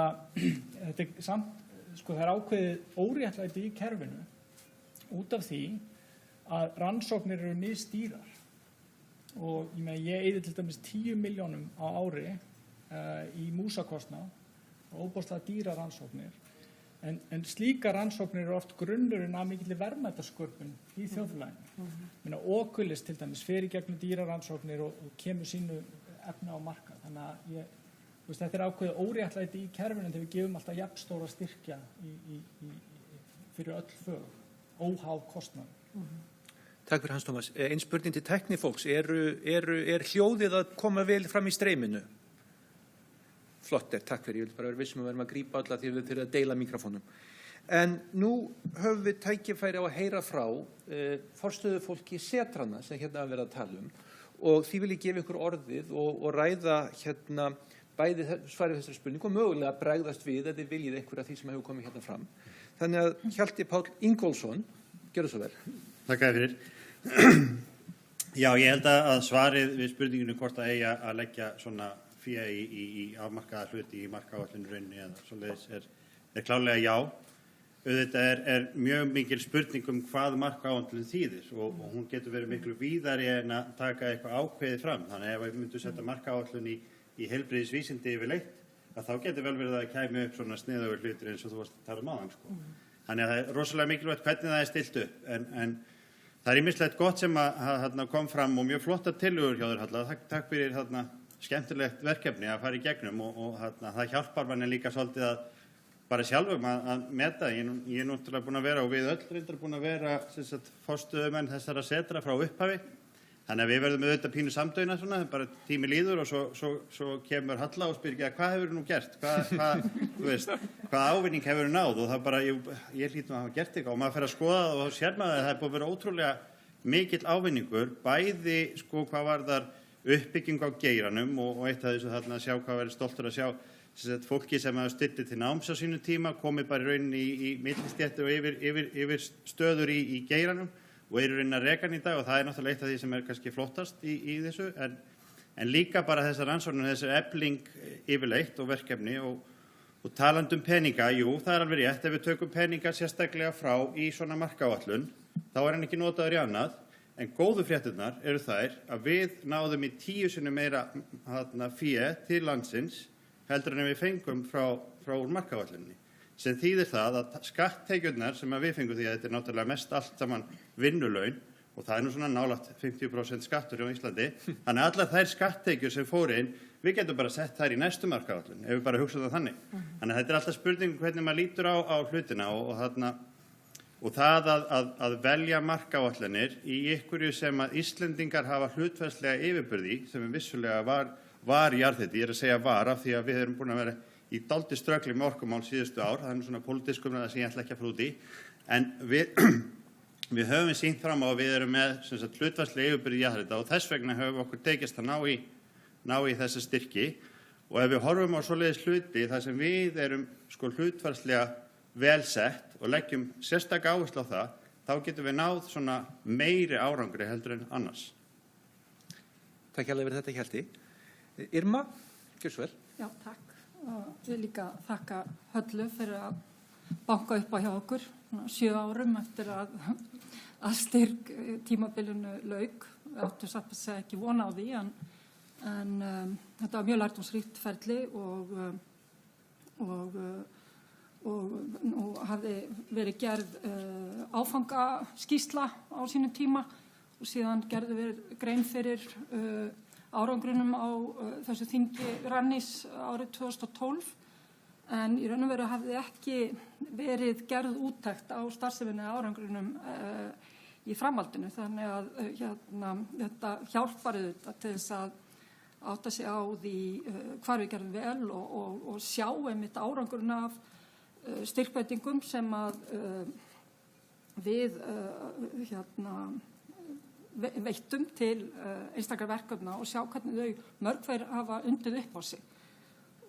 þetta samt, það ákveðið óréttlæti í kerfinu út af því að rannsóknir eru misdýrar og ég eyði til dæmis 10 milljónum á ári í músakostnað og óbóðslega dýra rannsóknir en slíka rannsóknir eru oft grunnurinn af mikilli verðmætasköpun í þjóðfélaginu. Oculus til dæmis fer í gegnum dýra rannsóknir og kemur sínu efni á markað. Þannig að þetta ákveðið óréttlæti í kerfinu þegar við gefum alltaf jafnstóra styrkja fyrir öll fög, óháð kostnaður. Takk fyrir Hans Tómas. Ein spurning til tæknifólks. Er hljóðið að koma vel fram í streyminu? Flott takk fyrir. Ég vil bara vera vissum að verðum að grípa alla því við þurfum að deila mikrofónum. En nú höfum við tækifæri á að heyra frá forstöðufólki setrana sem hérna að vera að tala og því vil ég gefa ykkur orðið og ræða bæði svarið þessari spurningu og mögulega bregðast við að þið viljið einhverja því sem hefur komið hérna fram. Þannig að Hjalti Páll Ingólfsson, gjörðu svo vel. Takk fyrir. Já, ég held að svarið við spurninginu hvort að eiga að leggja svona fé í afmarkaða hluti í markaáætlunarrauninni eða svoleiðis er klárlega já. Auðvitað er mjög mikil spurning hvað markaáætlun þýðir og hún getur verið miklu víðari en að taka eitthvað ákveðið fram. Þannig ef við myndum setja markaáætlun í heilbrigðisvísindi yfirleitt að þá getur vel verið að kæmi upp svona sniðugur hlutir eins og þú varst að tala áðan. Þannig að það er rosalega mikilvægt hvernig það er stilt upp en það er ýmislegt gott sem að kom fram og mjög flotta tillögur hjá þér Halla. Takk fyrir skemmtilegt verkefni að fara í gegnum og það hjálpar manni líka svolítið að bara sjálfum að meta. Ég er náttúrulega búin að vera og við öll reyndar búin að vera forstöðumenn þessara setra frá upphafi. Þannig að við verðum auðvitað pínu samdöina svona, bara tími líður og svo kemur Halla og spyr hvað hefur nú gert, hvað ávinning hefur náð og það bara, ég hlýt nú að hafa gert eitthvað og maður fer að skoða og sér maður að það er búið að vera ótrúlega mikill ávinningur, bæði hvað varðar uppbygging á geiranum og eitt af þessu þarna að sjá hvað verið stoltur að sjá fólki sem hafa stytti til náms á sínu tíma, komið bara í rauninni í millistéttu og yfir stöður í geiranum og eru raunin að reka hann í dag og það er náttúrulega eitt af því sem er kannski flottast í þessu en líka bara þessar rannsóknir, þessar efling yfirleitt og verkefni og talandum peninga, jú, það er alveg rétt, ef við tökum peninga sérstaklega frá í svona markaáætlun, þá er hann ekki notaður í annað, en góðu fréttirnar eru þær að við náðum í 10 sinnum meira fé til landsins heldur en við fengum frá úr markaáætlunni. Sem þýðir það að skatttekjurnar sem við fengum því að þetta er náttúrulega mest allt saman vinnulaun og það er nú svona nálægt 50% skattur á Íslandi. Þannig að allar þær skatttekjur sem fóru inn, við getum bara sett þær í næstu markaáætlun ef við bara hugsaum það þannig. Þannig að þetta er alltaf spurning hvernig maður lítur á hlutina og það að velja markaáætlunir í einhverju sem að Íslendingar hafa hlutfallslega yfirburði sem vissulega var jarðhiti, ég að segja var af því að við erum búin að vera í dálítið ströggli með orkumál síðustu ár, það er svona pólitísk umræða sem ég ætla ekki að fara út í, en við höfum sýnt fram á að við erum með hlutfallslega yfirburði jarðhita og þess vegna höfum okkur tekist að ná í þessa styrki og ef við horfum á svoleiðis hluti þar sem við erum hlutfallslega vel sett og leggjum sérstaka áherslu á það, þá getum við náð svona meiri árangri heldur en annars. Takk hérlega fyrir þetta Hjalti. Irma, gjör svo vel. Já, takk. Ég vil líka þakka Höllu fyrir að banka upp á hjá okkur 7 árum eftir að styrk tímabilinu lauk. Við áttum satt að segja ekki vona á því en þetta var mjög lærdómsríkt ferli og nú hafði verið gerð áfangaskýrsla á sínum tíma og síðan gerðu við grein fyrir árangrunum á þessu þingi Rannís árið 2012 en í raun og veru hafði ekki verið gerð úttekt á starfseminni árangrunum í framhaldinu þannig að þetta hjálpar auðvitað til þess að átta sig á því hvar við gerðum vel og sjá einmitt árangurinn af styrkveitingum sem að við veittum til einstakra verkefna og sjá hvernig þau mörg hver hafa undið upp á sig.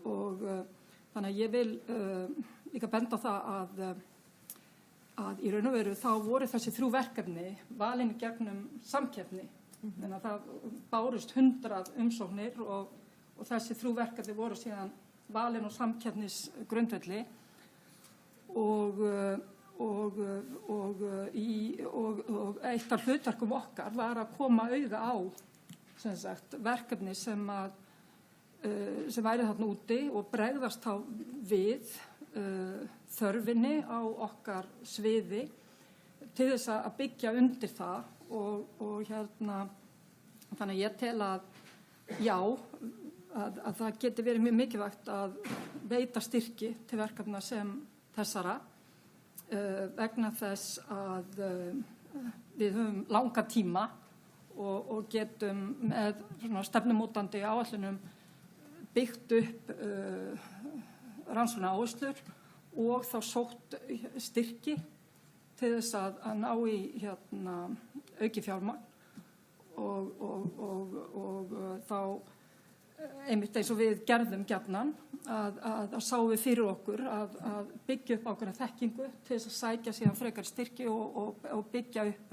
Og þannig að ég vil líka benda á það að í raun og veru þá voru þessi 3 verkefni valin gegnum samkeppni. Þannig að það bárust 100 umsóknir og þessi 3 verkefni voru síðan valin á samkeppnisgrundvelli og eitt af hlutverkum okkar var að koma auga á sem sagt, verkefni sem væri þarna úti og bregðast þá við þörfinni á okkar sviði til þess að byggja undir það og þannig að ég tel að já, að það geti verið mjög mikilvægt að veita styrki til verkefna sem þessara vegna þess að við höfum langa tíma og getum með stefnumótandi áætlunum byggt upp rannsóknaráherslur og þá sótt styrki til þess að ná í auki fjármagn og þá einmitt eins og við gerðum gjarnan að sáum við fyrir okkur að byggja upp ákveðna þekkingu til þess að sækja síðan frekar styrki og byggja upp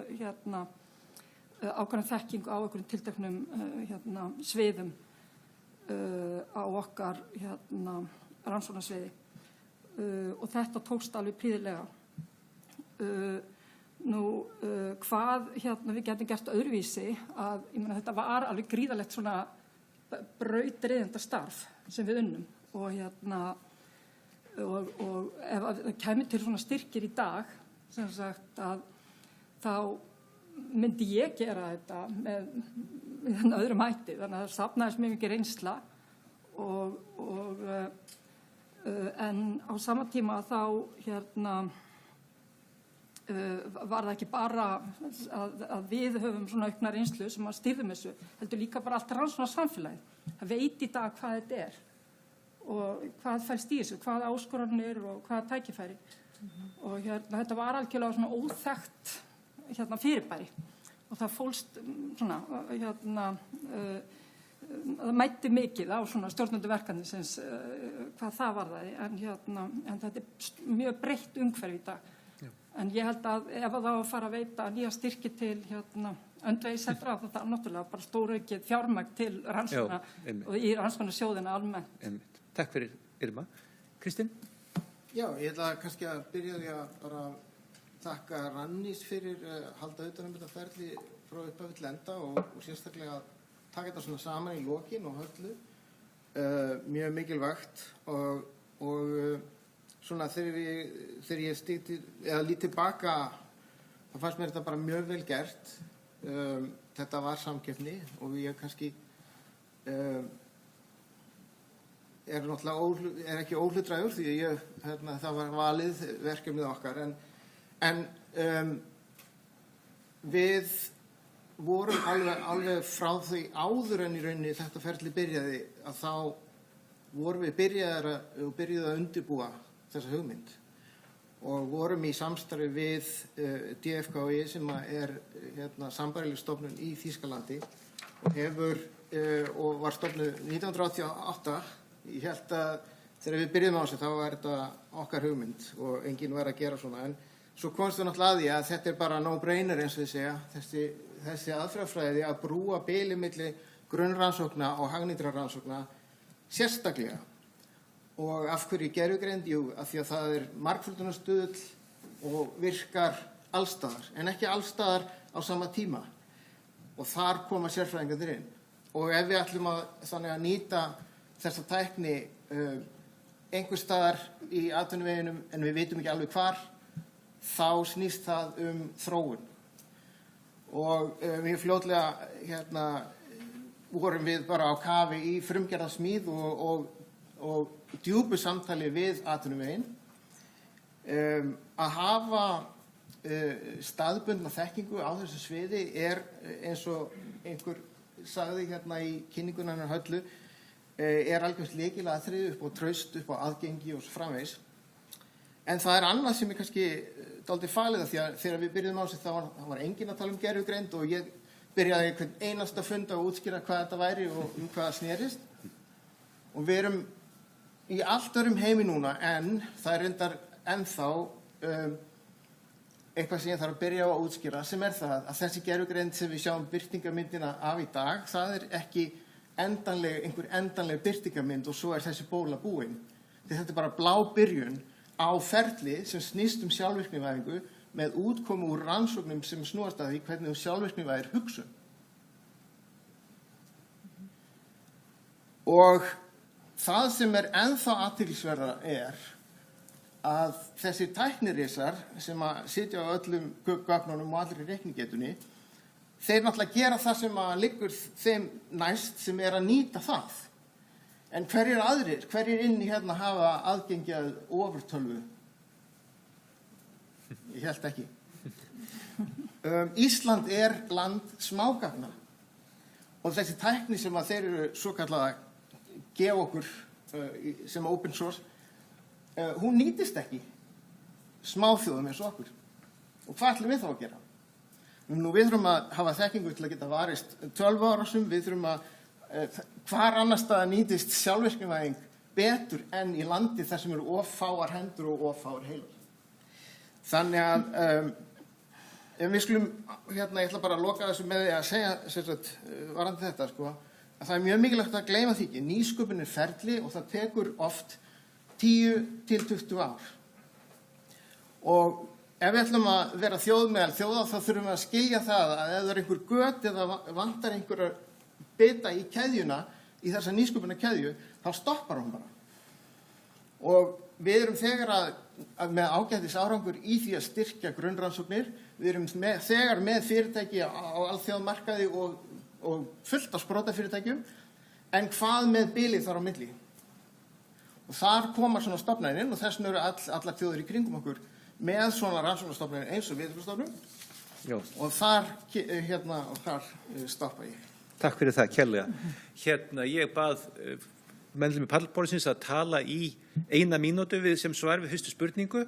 ákveðna þekkingu á einhverjum tilteknum sviðum á okkar rannsóknarsviði og þetta tókst alveg prýðilega. Hvað við getum gert öðruvísi að ég meina þetta var alveg gríðalegt svona brautryðjandi starf sem við unnum og ef það kemur til svona styrkir í dag sem sagt að þá myndi ég gera þetta með öðrum hætti þannig að það safnaðist mjög mikið reynsla en á sama tíma þá var það ekki bara að við höfum svona aukna reynslu sem að stýrðum þessu, heldur líka bara allt rannsóknar samfélagið. Það veit í dag hvað þetta er og hvað fælst í þessu, hvað áskoranir og hvað tækifæri. Og þetta var algjörlega svona óþekkt fyrirbæri og það fólst svona, það mætti mikið á svona stjórnandi verkefnisins hvað það varðaði en þetta er mjög breytt umhverfi í dag. En ég held að ef það á að fara að veita nýja styrki til öndvegisefra, þetta er náttúrulega bara stóraukið fjármagn til rannsókna og í rannsóknarsjóðina almennt. Takk fyrir Irma. Kristín? Já, ég ætla kannski að byrja því að bara þakka Rannís fyrir halda utan þetta ferli frá upphafi til enda og sérstaklega að taka þetta svona saman í lokin og höllu. Mjög mikilvægt og svona þegar ég lít tilbaka þá fannst mér þetta bara mjög vel gert. Þetta var samkeppni og ég kannski er ekki óhlutdrægur því það var valið verkefnið okkar en við vorum alveg frá því áður en í rauninni þetta ferli byrjaði að þá vorum við byrjuð að undirbúa þessa hugmynd og vorum í samstarfi við DFKI sem er sambærileg stofnun í Þýskalandi og var stofnuð 1988. Ég held að þegar við byrjuðum á þessu þá var þetta okkar hugmynd og enginn var að gera svona en svo komst við náttúrulega að því að þetta er bara no-brainer eins og við segja þessi aðferðafræði að brúa bilið milli grunnrannsókna og hagnýtra rannsókna sérstaklega. Og af hverju gervigreind? Jú, af því að það er margföldunarstuðull og virkar allstaðar, en ekki allstaðar á sama tíma. Og þar koma sérfræðingarnir inn. Og ef við ætlum að nýta þessa tækni einhvers staðar í atvinnuveginum en við vitum ekki alveg hvar, þá snýst það þróun. Og mjög fljótlega vorum við bara á kafi í frumgerðarsmíð og djúpu samtali við atvinnuvegin. Að hafa staðbundna þekkingu á þessu sviði eins og einhver sagði í kynningunni hennar Höllu, algjört lykilatriði upp á traust, upp á aðgengi og svo framvegis. En það annað sem kannski dálítið falið því að þegar við byrjuðum á þessu þá var enginn að tala um gervigreind og ég byrjaði hvern einasta fund að útskýra hvað þetta væri og hvað það snerist. Og við erum í allt öðrum heimi núna en það reyndar ennþá eitthvað sem ég þarf að byrja á að útskýra sem það að þessi gervigreind sem við sjáum birtingarmyndina af í dag, það ekki einhver endanleg birtingarmynd og svo þessi bóla búin. Þetta bara blá byrjun á ferli sem snýst sjálfvirknivæðingu með útkomu úr rannsóknum sem snúast að því hvernig sjálfvirknivæðir hugsun. Og það sem ennþá athyglisverðara að þessir tæknirisar sem sitja á öllum gögnunum og allri reiknigetunni, þeir náttúrulega gera það sem liggur þeim næst sem að nýta það. En hverjir inni hafa aðgengi að ofurtölvu? Ég held ekki. Ísland land smágagna og þessi tækni sem þeir eru svo kallað að gefa okkur sem open source, hún nýtist ekki smáþjóðum eins og okkur. Og hvað ætlum við þá að gera? Við þurfum að hafa þekkingu til að geta varist 12 árásum, við þurfum að hvar annars staðar nýtist sjálfvirknivæðing betur en í landi þar sem eru of fáar hendur og of fáar heilar. Þannig að við skulum, ég ætla bara að loka þessu með því að segja varandi þetta, að það mjög mikilvægt að gleyma því ekki. Nýsköpun ferli og það tekur oft 10 til 20 ár. Og ef við ætlum að vera þjóð meðal þjóða þá þurfum við að skilja það að ef það einhver göt eða vantar einhverja bita í keðjuna, í þessa nýsköpunarkeðju, þá stoppar hún bara. Og við erum þegar með ágætis árangur í því að styrkja grunnrannsóknir, við erum þegar með fyrirtæki á alþjóðamarkaði og fullt af sprotafyrirtækjum, en hvað með bilið þar á milli? Og þar koma svona stofnanir inn og þess vegna eru allar þjóðir í kringum okkur með svona rannsóknarstofnanir eins og Viðurskiptastofnun og þar stoppa ég. Takk fyrir það, kærlega. Ég bað meðlum í pallborðsins að tala í 1 mínútu sem svar við fyrstu spurningu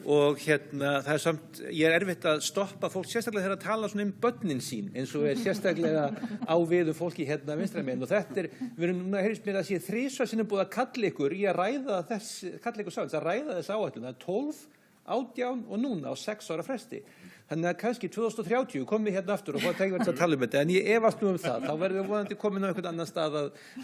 og það samt, ég erfitt að stoppa fólk sérstaklega þegar að tala svona börnin sín eins og sérstaklega á við fólki vinstra megin og þetta við erum núna, heyrðist mér að sé 3 sinnum búið að kalla ykkur í að ræða þess áætlun, það 12, 18 og núna á 6 ára fresti. Þannig að kannski 2030 komum við aftur og það að tala þetta, en ég efast nú það, þá verðum við vonandi komin á einhvern annan stað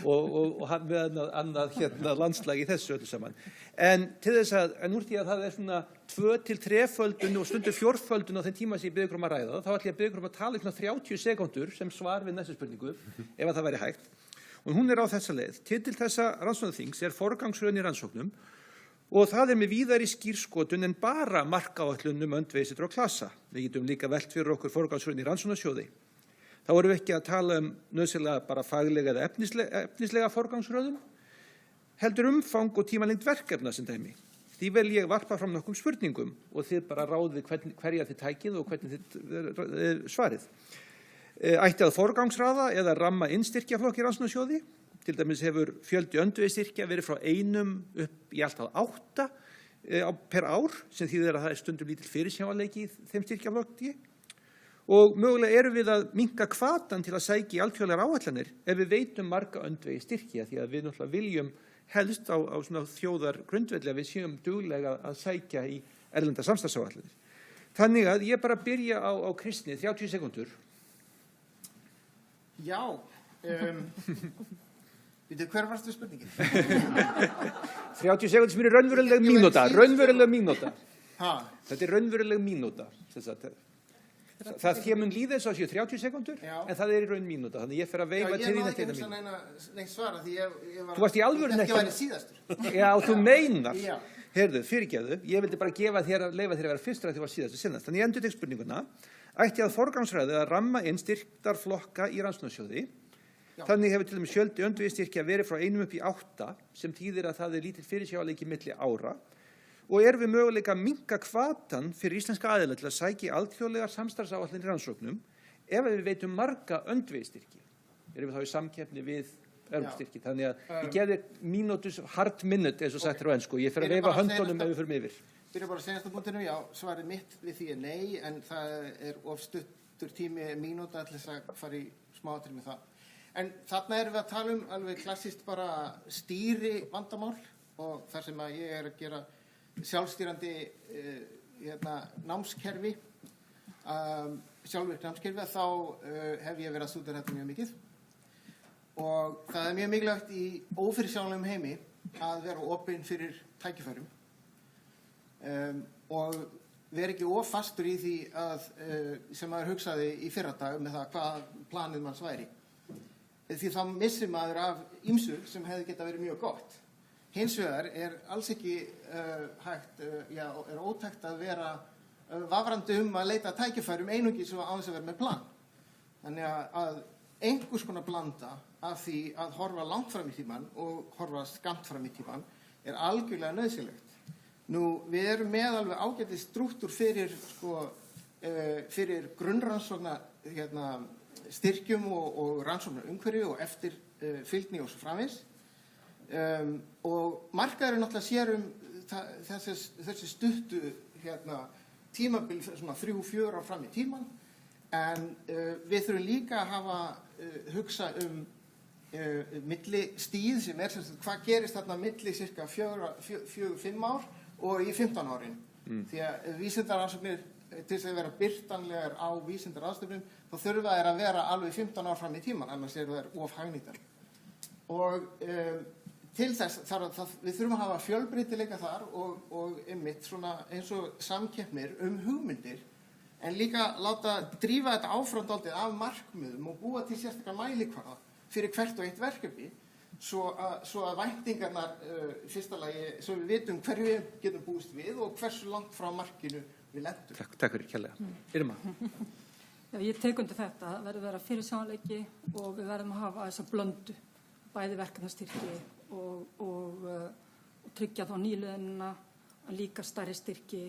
og með annað landslag í þessu öllu saman. En til þess en úr því að það svona 2 til 3-földun og stundu 4-földun á þeim tíma sem ég biður um að ræða, þá ætla ég að biður um að tala í 30 sekúndur sem svar við næstu spurningu, ef að það væri hægt. Og hún á þessa leið. Titill þessa rannsóknarþings forgangsröðin í rannsóknum og það með víðari skírskotun en bara markáætlun öndvegisítra og klasa. Við getum líka velt fyrir okkur forgangsröðin í rannsóknarsjóði. Þá erum við ekki að tala nauðsynlega bara faglega eða efnislega forgangsröðun, heldur umfang og tímalengd verkefna sem dæmi. Því vel ég varpa fram nokkrum spurningum og þið bara ráðið hverja þið tækið og hvernig þið svarið. Ætti að forgangsraða eða ramma inn styrkjaflokk í rannsóknarsjóði? Til dæmis hefur fjöldi öndvegisstyrkja verið frá 1 upp í allt að 8 per ár, sem þýðir að það stundum lítill fyrirsjáanleiki í þeim styrkjaflokki. Og mögulega erum við að minnka hvatan til að sækja í alþjóðlegar áætlanir ef við veitum marga öndvegisstyrkja, því að við náttúrulega viljum helst á svona þjóðar grundvelli að við séum duglega að sækja í erlenda samstarfsáætlanir. Þannig að ég bara byrja á Kristni, 30 sekúndur. Já, hver varstu spurningin? 30 sekúndur sem eru raunveruleg mínúta. Þetta raunveruleg mínúta. Það þér mun líða þess að séu 30 sekundur, Já. en það í raun mínúta, þannig ég fer að veifa til þín eftir ég eina náði mínútu. ekki neitt svara því ég var... Þú varst í alvörunni ekki að vera síðastur. Já, þú meinar. Já. Heyrðu, fyrirgefðu, ég vildi bara leyfa þér að vera fyrstur að þið var síðast og sinnast. Þannig ég endurtek spurninguna, ætti að forgangsræðu að ramma inn styrktarflokka í rannsóknarsjóði. Þannig hefur til dæmis fjöldi öndvegisstyrkja verið frá 1 upp í 8, sem þýðir að það lítill fyrirsjáanleiki milli ára. Og við möguleika að minnka hvatan fyrir íslenska aðila til að sækja alþjóðlegar samstarfsáætlanir í rannsóknum ef við veitum marga öndvegisstyrki. Erum við þá í samkeppni við örmstyrki. Þannig að ég geði mínútus hard minute eins og sagt á ensku. Ég fer að veifa höndunum ef við förum yfir. Byrja bara að senasta punktinu, já, svarið mitt við því nei, en það of stuttur tími mínúta til þess að fara í smáatriði með það. En þarna erum við að tala alveg klassist bara stýri vandamál og þar sem að ég að gera sjálfstýrandi námskerfi, sjálfvirk námskerfi, þá hef ég verið að stúdera þetta mjög mikið. Og það mjög mikilvægt í ófyrirsjáanlegum heimi að vera opinn fyrir tækifærum og vera ekki of fastur í því að sem maður hugsaði í fyrradag með það hvað planið manns væri. Því þá missir maður af ýmsu sem hefði geta verið mjög gott. Hins vegar alls ekki hægt, ótækt að vera vafrandi að leita tækifærum einungis og án þess að vera með plan. Þannig að einhvers konar blanda af því að horfa langt fram í tímann og horfa skammt fram í tímann algjörlega nauðsynlegt. Nú, við erum með alveg ágætis strúktúr fyrir grunnrannsókna styrkjum og rannsóknar umhverfi og eftir fylgni og svo framvegis. Og markaðurinn náttúrulega sér þessi stuttu tímabil svona 3-4 ár fram í tímann, en við þurfum líka að hugsa millistíð sem hvað gerist þarna milli cirka 4-5 ár og í 15 árin. Því að vísindarannsóknir til þess að vera byrtanlegar á vísindarannsóknum þá þurfa þær að vera alveg 15 ár fram í tímann, annars þær of hagnýtar. Og til þess við þurfum að hafa fjölbreytileika þar og einmitt svona eins og samkeppnir hugmyndir, en líka láta drífa þetta áfram dálítið af markmiðum og búa til sérstaklega mælikvarða fyrir hvert og eitt verkefni, svo að væntingarnar fyrsta lagi, svo við vitum hverju við getum búist við og hversu langt frá markinu við lendum. Takk fyrir kærlega. Irma. Já, ég tek undir þetta. Það verður að vera fyrirsjáanleiki og við verðum að hafa þessa blöndu, bæði verkefnastyrki og tryggja þá nýliðunina, líka stærri styrki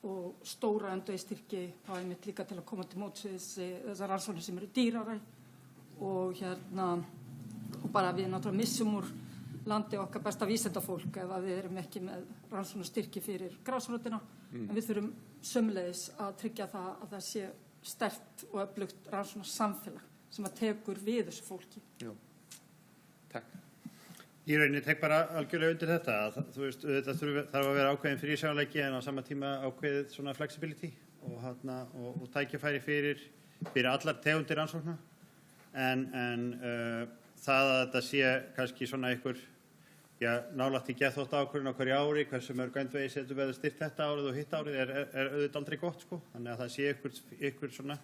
og stóra öndvegisstyrki, þá einmitt líka til að koma til móts við þessar rannsóknir sem eru dýrari og og bara við náttúrulega missum úr landi okkar besta vísindafólk ef við erum ekki með rannsóknarstyrki fyrir grásrótina, en við þurfum sömuleiðis að tryggja það að það sé sterkt og öflugt rannsóknarsamfélag sem að tekur við þessu fólki. Já, takk. Í rauninni tek bara algjörlega undir þetta að þú veist, þetta þarf að vera ákveðin fyrirsjáanleiki en á sama tíma ákveðið svona flexibility og tækifæri fyrir allar tegundir rannsókna, en það að þetta sé kannski svona einhver nálægt í geðþótt ákvörðun á hverju ári, hversu mörg öndvegi setur við að styrkt þetta árið og hitt árið er auðvitað aldrei gott, sko. Þannig að það sé einhver svona,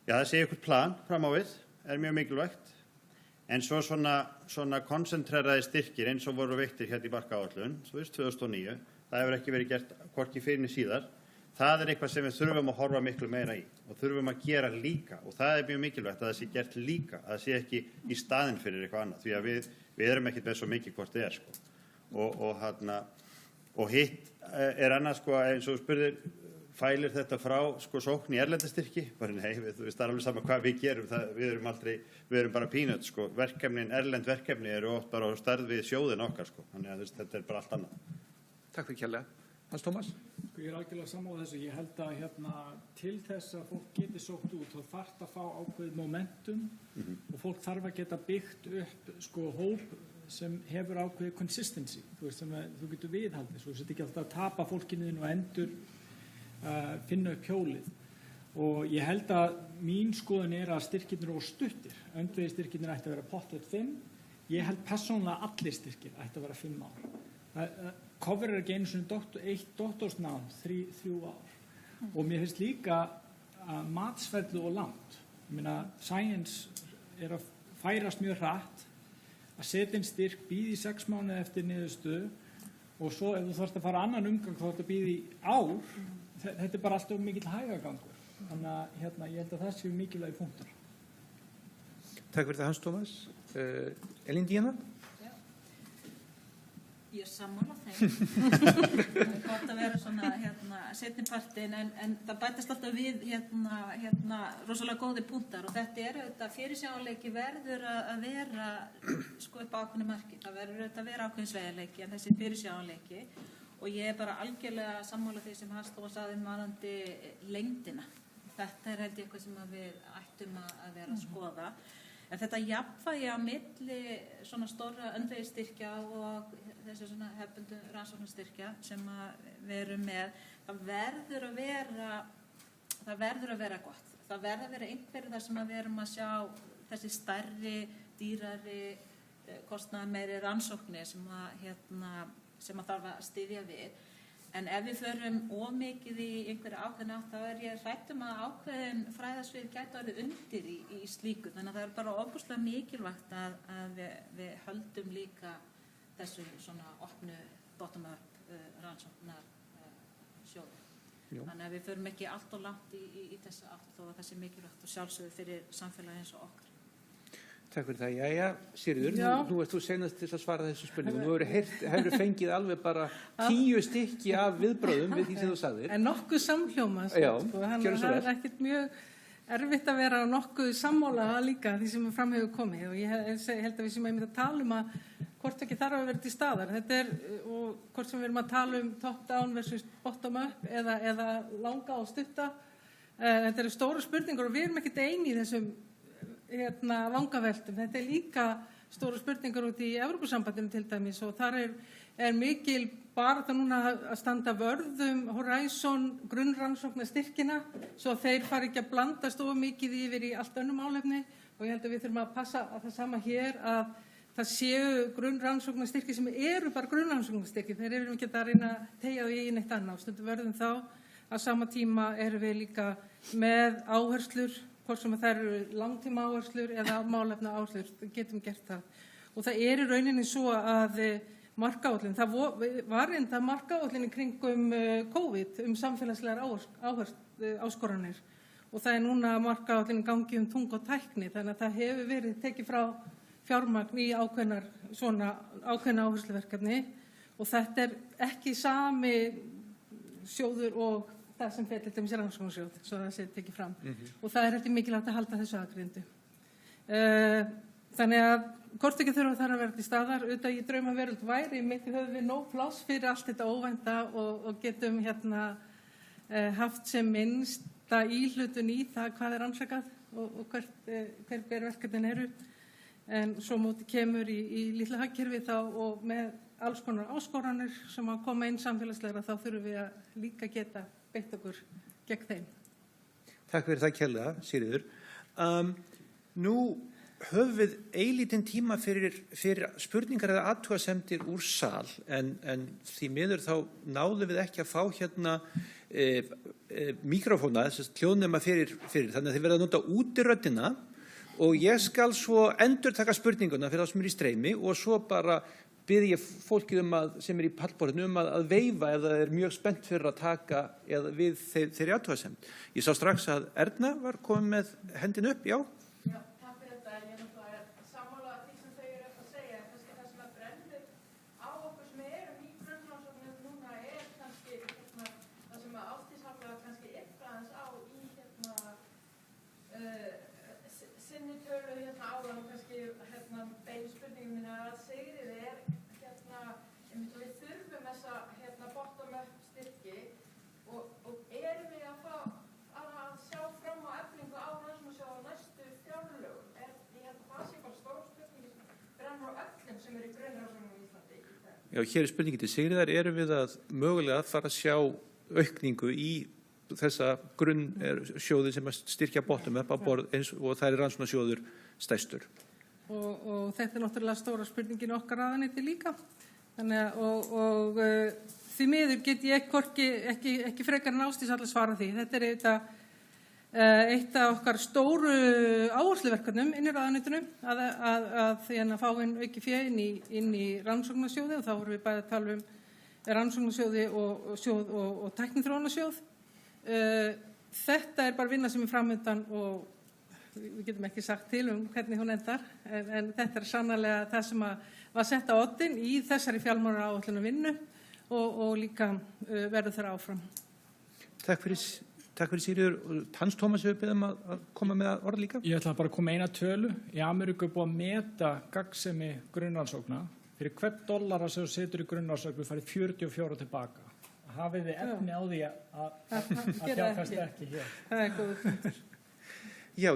það sé einhver plan fram á við, mjög mikilvægt. En svo svona konsentreraði styrkir eins og voru veittir hérna í markaáætlun, 2009, það hefur ekki verið gert hvorki fyrir né síðar. Það eitthvað sem við þurfum að horfa miklu meira í og þurfum að gera líka, og það mjög mikilvægt að það sé gert líka, að það sé ekki í staðinn fyrir eitthvað annað, því að við erum ekkert með svo mikið hvort þið sko. Og hitt annað, sko, eins og spurðir, fælir þetta frá sókn í erlendastyrki? Bara nei, það er alveg sama hvað við gerum, við erum bara peanut, sko. Erlend verkefni eru oft bara á stærð við sjóðin okkar, sko. Þannig að þetta bara allt annað. Takk fyrir kærlega. Hans Tómas? Ég algjörlega sammála þessu. Ég held að til þess að fólk geti sótt út þá þarf að fá ákveðið momentum og fólk þarf að geta byggt upp hóp sem hefur ákveðið consistency, sem þú getur viðhaldið, svo þetta ekki alltaf að tapa fólkinu og endur finna upp hjólið. Og ég held að mín skoðun að styrkirnir og stuttir, öndvegisstyrkirnir ætti að vera pottet 5. Ég held persónulega allir styrkir ætti að vera 5 ár. Cover ekki einu svona eitt doktorsnám 3 ár. Og mér finnst líka að matsferðlu og langt. Ég meina, science að færast mjög hratt, að setja inn styrk, býði 6 mánuði eftir niðurstöðu og svo ef þú þarfst að fara annan umgang þá þarfst að býði ár, þetta bara alltaf mikill hægagangur. Þannig að ég held að það séu mikilvægi punktur. Takk fyrir það, Hans Tómas. Elín Díana? Ég sammála þeim. Það gott að vera svona seinni partinn en það bætast alltaf við rosalega góði punktar og þetta fyrirsjáanleiki verður að vera sko upp á ákveðnu marki. Það verður að vera ákveðin sveigjanleiki en þessi fyrirsjáanleiki og ég bara algjörlega sammála því sem Hans Tómas sagði varðandi lengdina. Þetta held ég eitthvað sem við ættum að vera að skoða. En þetta jafnvægi á milli svona stóra öndvegisstyrkja og þessi svona hefðbundu rannsóknarstyrkja sem við erum með, það verður að vera gott. Það verður að vera einhverju þar sem við erum að sjá þessi stærri, dýrari, kostnaðarmeiri rannsóknir sem að þarf að styðja við. En ef við förum ómikið í einhverju ákveðin átt, þá ég hrædd að ákveðin fræðasvið gæti orðið undir í slíku. Þannig að það bara ofboðslega mikilvægt að við höldum líka þessu svona opnu bottom-up rannsóknar sjóði. Þannig að við förum ekki allt og langt í þessa átt þó að það sé mikilvægt og sjálfsögðu fyrir samfélagi eins og okkar. Takk fyrir það. Jæja, Sigríður, nú ert þú seinast til að svara þessu spurningu. Nú hefur fengið alveg bara 10 stykki af viðbröðum við því sem þú sagðir. En nokkuð samhljóma. Já, gjörðu svo vel. Það er ekkert mjög erfitt að vera nokkuð sammála líka því sem fram hefur komið og ég held að við sem einmitt að tala að hvort ekki þarf að vera til staðar. Þetta og hvort sem við erum að tala top-down versus bottom-up eða langa og stutta. Þetta eru stóra spurningar og við erum ekkert eini í þessum vangaveltum. Þetta líka stóra spurningar út í Evrópusambandinu til dæmis og þar mikil bara það núna að standa vörðum Horizon grunnrannsóknarstyrkina svo þeir fari ekki að blandast of mikið yfir í allt önnur málefni og ég held að við þurfum að passa að það sama hér að það séu grunnrannsóknarstyrki sem eru bara grunnrannsóknarstyrki. Þeir eru ekki að reyna að teygja því í neitt annað og stundum vörðum þá að sama tíma erum við líka með áherslur hvort sem það eru langtíma áherslur eða málefna áherslur, getum gert það. Og það í rauninni svo að markaáætlun, það var enda markaáætlun í kringum COVID samfélagslegar áskoranir og það núna markaáætlun gangi tung og tækni, þannig að það hefur verið tekið frá fjármagn í ákveðna áhersluverkefni og þetta ekki sami sjóður og það sem fyrir til dæmis rannsóknarsjóð, svo það sé tekið fram. Og það heldur mikilvægt að halda þessu aðgrindu. Þannig að hvort ekki þurfa þar að vera til staðar, auðvitað í draumaveröld væri mitt í höfum við nóg pláss fyrir allt þetta óvænta og getum haft sem minnsta íhlutun í það hvað rannsakað og hver verkefnin eru. En svo móti kemur í litla hagkerfi þá og með alls konar áskoranir sem að koma inn samfélagslegra þá þurfum við að líka geta beitt okkur gegn þeim. Takk fyrir það kærlega, Sigríður. Nú höfum við eilítinn tíma fyrir spurningar eða athugasemdir úr sal en því miður þá náðum við ekki að fá mikrofóna, hljóðnema fyrir þannig að þið verða að nota útiröddina og ég skal svo endurtaka spurninguna fyrir það sem í streymi og svo bara biði ég fólkið sem í pallborðinu að veifa ef það mjög spennt fyrir að taka við þeirri athugasemd. Ég sá strax að Erna var komin með hendin upp, já? Já, takk fyrir þetta. Ég náttúrulega sammála því sem þau eru að segja. Kannski það sem brennir á okkur sem erum í grunnrannsóknum núna kannski það sem Ásdís hafði kannski aðeins á í sinni tölu áðan kannski beinu spurningum minna að Sigríður við þurfum þessa bottom-up styrki og erum við að sjá fram á eflingu á rannsóknarsjóð á næstu fjárlögum. Ég held að það sé bara stór spurning sem brennur á öllum sem í grunnrannsóknum í Íslandi í dag. Já, hér spurningin til Sigríðar, erum við að mögulega fara að sjá aukningu í þessa grunnsjóði sem að styrkja bottom-up á borð eins og það rannsóknarsjóður stærstur. Og þetta náttúrulega stóra spurningin okkar ráðuneyti líka. Þannig að því miður get ég ekki frekar en Ásdís allir svara því. Þetta eitt af okkar stóru áhersluverkefnum inn í ráðuneytinu að fá auki fé inn í rannsóknarsjóði og þá vorum við bæði að tala um rannsóknarsjóði og tækniþróunarsjóð. Þetta er bara vinna sem er framöndan og við getum ekki sagt til hvernig hún endar, en þetta er sannarlega það sem var sett á oddinn í þessari fjármálaáætlunar vinnu og líka verður þar áfram. Takk fyrir Sigríður. Hans Tómas hefur beðið að koma með orð líka. Ég ætla bara að koma eina tölu. Í Ameríku er búið að meta gagnsemi grunnrannsókna. Fyrir hvern dollara sem þú setur í grunnrannsókn farið 44 tilbaka. Hafið þið efni á því að fjárfesta ekki hér? Það er góður punktur. Já,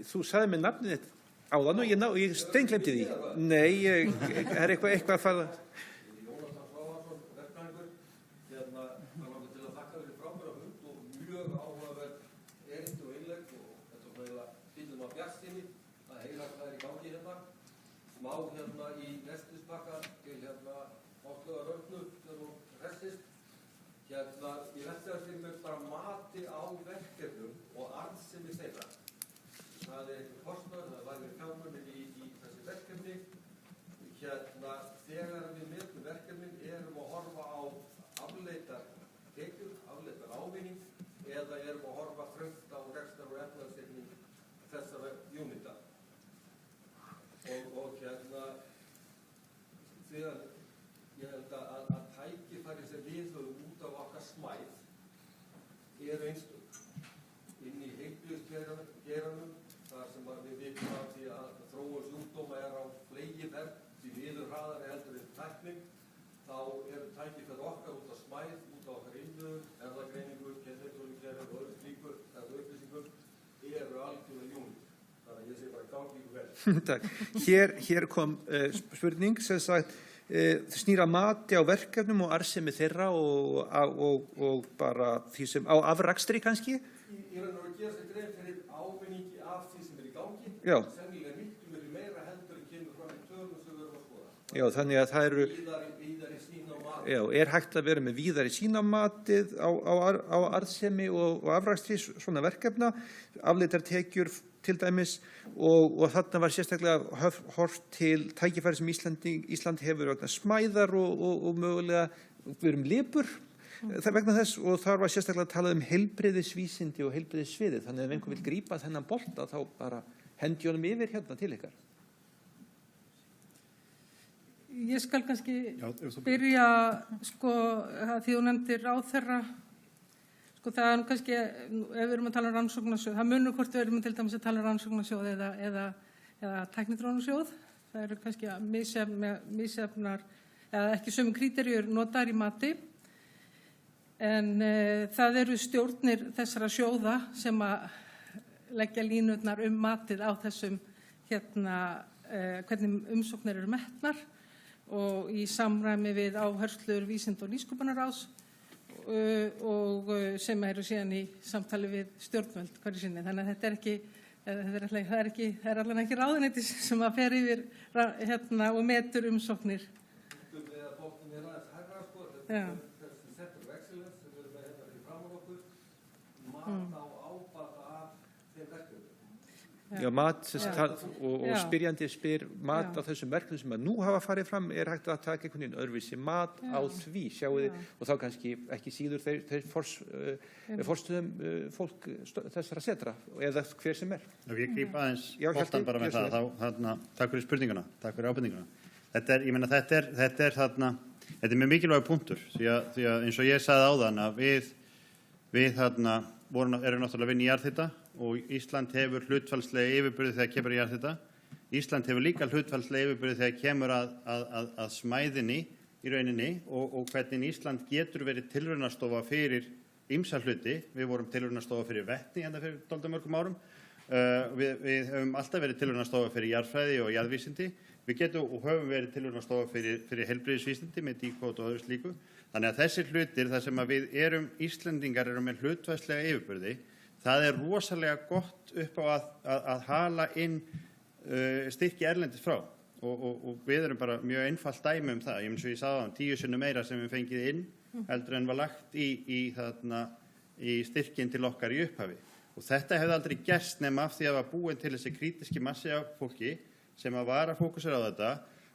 þú sagði mér nafnið þitt áðan og ég steinglemdi því. Nei, er eitthvað að fara. Ég velti fyrir mig bara mati á verkefnum og arðsemi þeirra. Það er eitthvað kostnaður, það væri fjármunir í þessi verkefni. Þegar við metum verkefnin erum að horfa á afleitar tekjur, afleitar ávinning eða erum að horfa þröngt á rekstrar og efnahagsreikning þessara unita. Og þegar ég held að tækifæri sem við höfum út af okkar smæð eru einstök. Inn í heilbrigðisgeiranum, þar sem við vitum að því að þróun sjúkdóma er á fleygiferð, því miður hraðari heldur en tækning, þá eru tækifæri okkar út af smæð, út af okkar innviðum, erfðagreiningu, geðheilbrigðiskerfi og öðru slíku, eða upplýsingum, eru algjörlega unit. Þannig að ég segi bara gangi ykkur vel. Takk. Hér kom spurning sem sagt snýra mati á verkefnum og arðsemi þeirra og bara því sem á afrakstri kannski. Í raun og gera sér grein fyrir ávinningi af því sem er í gangi. Já. Sennilega miklu meira heldur en kemur fram í tölum sem við erum að skoða. Já, þannig að það eru víðari sýn á matið. Já, er hægt að vera með víðari sýn á matið á arðsemi og afrakstri svona verkefna, afleitar tekjur til dæmis og þarna var sérstaklega horft til tækifæri sem Ísland hefur vegna smæðar og mögulega við erum lipur vegna þess og þar var sérstaklega talað um heilbrigðisvísindi og heilbrigðissviði þannig að ef einhver vil grípa þennan bolta þá bara hendi honum yfir hérna til ykkar. Ég skal kannski byrja því þú nefndir ráðherra. Það er kannski, ef við erum að tala um rannsóknarsjóð, það munur hvort við erum til dæmis að tala um rannsóknarsjóð eða tækniþróunarsjóð. Það eru kannski misjafnar, eða ekki sömu kríteríur notaðar í mati. En það eru stjórnir þessara sjóða sem að leggja línurnar matið á þessum, hvernig umsóknir eru metnar og í samræmi við áherslur Vísinda- og nýsköpunarráðs. Og sem eru síðan í samtali við stjórnvöld hverju sinni. Þannig að þetta er ekki, það er alveg ekki ráðuneyti sem að fer yfir og metur umsóknir. Við að bóttum er aðeins herra þessi Center of Excellence sem við erum með hérna fyrir fram á okkur, mat á ábata af þeim verkefnum. Já, mat og spyrjandi spyr mat á þessum verkefnum sem að nú hafa farið fram er hægt að taka einhvern veginn öðruvísi mat á því, sjáu þið og þá kannski ekki síður þeir forstöðum fólk þessara setra eða hver sem er. Ef ég gríp aðeins boltan bara með það, takk fyrir spurninguna, takk fyrir ábendinguna. Þetta er mjög mikilvægur punktur því að eins og ég sagði áðan að við erum náttúrulega að vinna í jarðhita og Ísland hefur hlutfallslega yfirburði þegar kemur í jarðhita. Ísland hefur líka hlutfallslega yfirburði þegar kemur að smæðinni í rauninni og hvernig Ísland getur verið tilraunastofa fyrir ýmsa hluti. Við vorum tilraunastofa fyrir vetni enda fyrir dálítið mörgum árum. Við höfum alltaf verið tilraunastofa fyrir jarðfræði og jarðvísindi. Við getum og höfum verið tilraunastofa fyrir heilbrigðisvísindi með díkót og öðru slíku. Þannig að þessir hlutir, þar sem að við Íslendingar erum með hlutfallslega yfirburði, það er rosalega gott upp á að hala inn styrki erlendis frá og við erum bara mjög einfalt dæmi um það. Ég eins og ég sagði á 10 sinnum meira sem við fengið inn heldur en var lagt í styrkin til okkar í upphafi Og þetta hefði aldrei gerst nema af því að var búin til þessi krítiski massi af fólki sem að var að fókusera á þetta.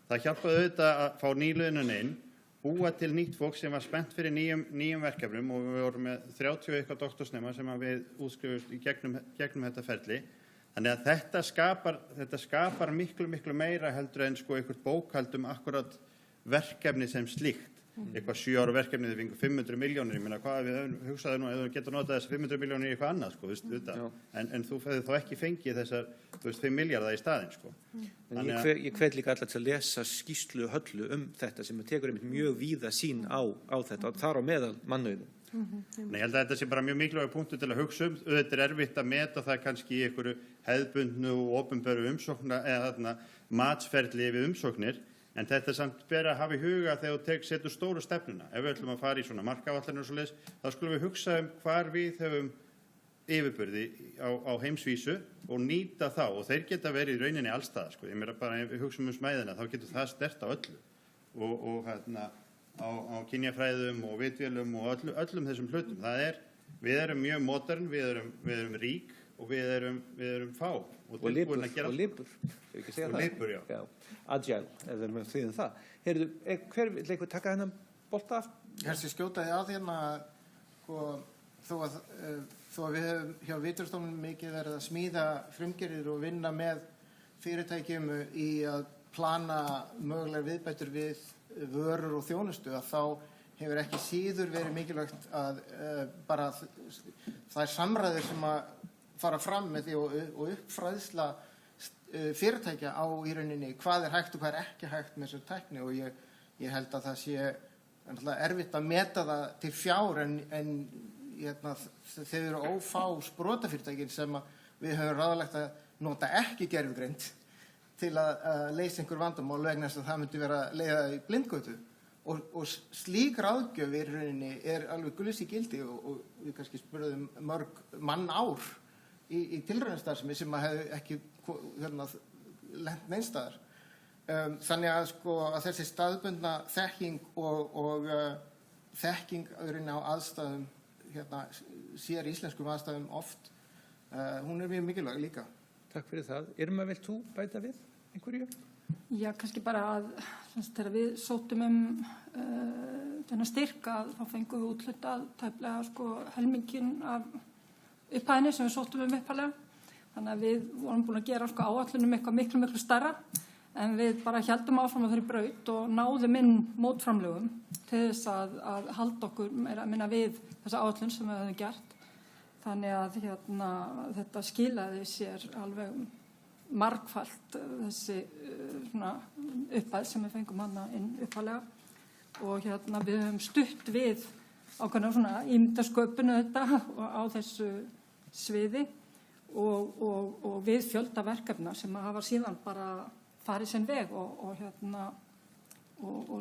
Það hjálpaði auðvitað að fá nýliðunum inn, búa til nýtt fólk sem var spennt fyrir nýjum verkefnum og við vorum með 30 eitthvað doktorsnema sem við útskrifumst í gegnum þetta ferli. Þannig að þetta skapar miklu meira heldur en sko einhvert bókhald akkurat verkefni sem slíkt. Eitthvað 7 ára verkefni þið fengu 500 milljónir, ég meina hvað við hugsaði nú að þú getur notað þessi 500 milljónir í eitthvað annað, sko, en þú hefði þá ekki fengið þessar 5 milljarða í staðinn, sko. En ég hvet líka allar til að lesa skýrslu Höllu þetta sem tekur einmitt mjög víða sín á þetta, þar á meðal mannauðum. Nei, ég held að þetta sé bara mjög mikilvægur punktur til að hugsa auðvitað erfitt að meta það kannski í einhverju hefðbundnu og opinberu umsókna eða matsferli við umsóknir. En þetta samt ber að hafa í huga þegar þú setur stóru stefnuna. Ef við ætlum að fara í svona markáætlanir og svoleiðis, þá skulum við hugsa hvar við höfum yfirburði á heimsvísu og nýta þá. Og þeir geta verið í rauninni allstaðar, sko. Ég meina bara ef við hugsaum smæðina, þá getur það sterkt á öllu. Og á kynjafræðum og vitvélum og öllum þessum hlutum. Við erum mjög modern, við erum rík og við erum fá. Og lipur. Já. Agile, ef við erum því það. Heyrðu, hver vil eitthvað taka hennan bolta af? Þessi skjótaði að hérna, þó að við hefum hjá Viturstofnun mikið verið að smíða frumgerðir og vinna með fyrirtækjum í að plana mögulegar viðbætur við vörur og þjónustu, að þá hefur ekki síður verið mikilvægt að bara það samræður sem að fara fram með því og uppfræðsla fyrirtækja á í rauninni hvað hægt og hvað ekki hægt með þessu tækni og ég held að það sé erfitt að meta það til fjár en þeir eru ófá sprotafyrirtækin sem við höfum ráðlegt að nota ekki gervigreind til að leysa einhver vandamál vegna þess að það myndi vera leiða í blindgötu og slík ráðgjöf í rauninni alveg gulls í gildi og við kannski spurðum mörg mann ár í tilraunastarfsemi sem að hefði ekki lent neinstaðar. Þannig að þessi staðbundna þekking og þekking á aðstæðum, sér íslenskum aðstæðum oft, hún mjög mikilvæg líka. Takk fyrir það. Irma, vilt þú bæta við einhverju? Já, kannski bara að þegar við sóttum þennan styrk að þá fengum við úthlutað tæplega helminginn af upphæðinni sem við sóttum upphæðlega. Þannig að við vorum búin að gera áætlunum eitthvað miklu stærra en við bara héldum áfram að þeirri braut og náðum inn mótframlögum til þess að halda okkur minna við þessa áætlun sem við höfum gert. Þannig að þetta skilaði sér alveg margfalt þessi upphæð sem við fengum hana inn upphæðlega og við höfum stutt við ákveðna ímyndasköpun á þessu sviði og við fjölda verkefna sem hafa síðan bara farið sinn veg og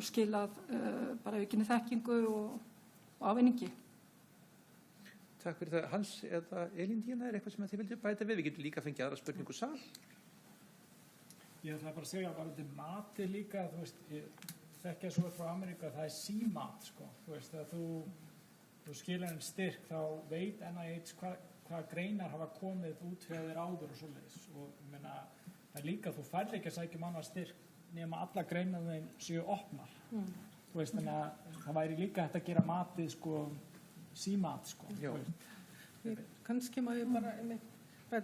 skilað bara aukinni þekkingu og ávinningi. Takk fyrir það. Hans eða Elíndína, eitthvað sem þið vildu bæta við? Við getum líka fengið aðra spurningu sal. Ég ætla bara að segja bara til mati líka, ég þekkja svo frá Ameríka, það símat, sko. Þegar þú skilar en styrk, þá veit NIH hvað greinar hafa komið út fyrir þér áður og svoleiðis. Og ég meina, það líka, þú færð ekki að sækja annað styrk nema alla greinar þeim séu opnar. Þannig að það væri líka hægt að gera matið, sko, símat, sko. Kannski má ég bara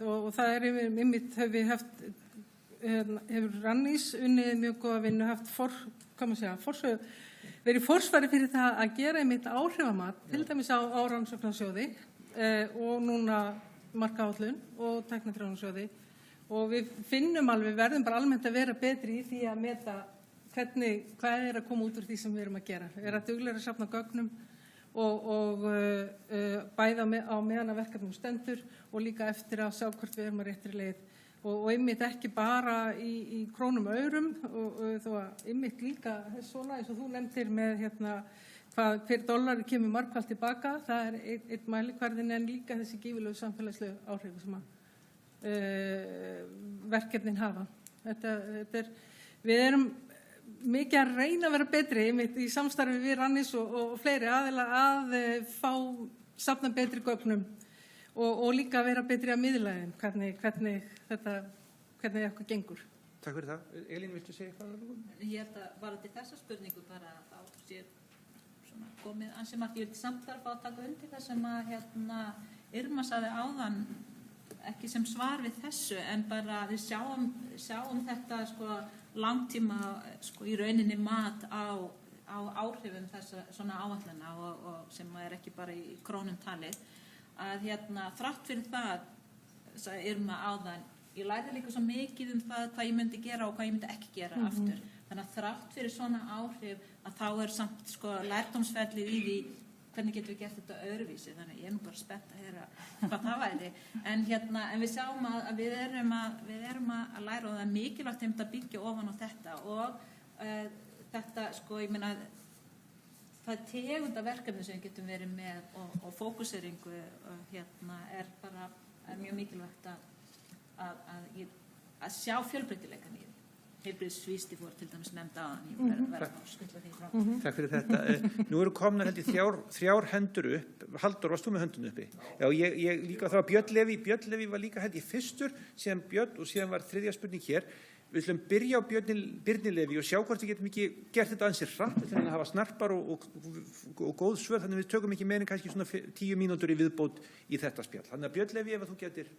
og það einmitt hefur Rannís unnið mjög góða vinnu, verið forsvari fyrir það að gera einmitt áhrifamat, til dæmis á Rannsóknarsjóði og núna markaáætlun og tækniþróunarsjóði og við finnum alveg, við verðum bara almennt að vera betri í því að meta hvað að koma út úr því sem við erum að gera. Við erum að duglega að safna gögnum og bæða á meðan að verkefnum stendur og líka eftir að sjá hvort við erum að réttri leið og einmitt ekki bara í krónum og aurum og þó að einmitt líka svona eins og þú nefndir með hver dollari kemur margfalt tilbaka, það er einn mælikvarðin en líka þessi gífurlegu samfélagslegu áhrif sem verkefnin hafa. Við erum mikið að reyna að vera betri í samstarfi við Rannís og fleiri aðila að safna betri gögnum og líka vera betri að miðla þeim hvernig eitthvað gengur. Takk fyrir það. Elín, viltu segja eitthvað? Ég held að varandi þessa spurningu bara þá sé svona komið ansi margt. Ég vildi samt þarf að taka undir það sem að Irma sagði áðan, ekki sem svar við þessu, en bara við sjáum þetta sko langtíma sko í rauninni mat á áhrifum þessa svona áætlana og sem ekki bara í krónum talið, að þrátt fyrir það, sagði Irma áðan, ég lærði líka svo mikið það hvað ég myndi gera og hvað ég myndi ekki gera aftur. Þannig að þrátt fyrir svona áhrif að þá samt sko lærdómsferlið í því hvernig getum við gert þetta öðruvísi. Þannig að ég bara spennt að heyra hvað það væri. En við sjáum að við erum að læra og það mikilvægt að byggja ofan á þetta og þetta sko, ég meina það tegunda verkefni sem við getum verið með og fókuseringu bara mjög mikilvægt að sjá fjölbreytileikann í því. Heilbrigðisvísti fór til dæmis nefnd aðan. Takk fyrir þetta. Nú eru komnar held ég þrjár hendur upp. Halldór, varst þú með höndun uppi? Já, ég líka, það var Björn Leví var líka held ég fyrstur, síðan Björn og síðan var þriðja spurning hér. Við ætlum byrja á Birni Leví og sjá hvort við getum ekki gert þetta ansið hratt, við ætlum að hafa snarpar og góð svör, þannig við tökum ekki meira en kannski svona 10 mínútur í viðbót í þetta spjall. Þannig að Björn Leví, ef þú getur.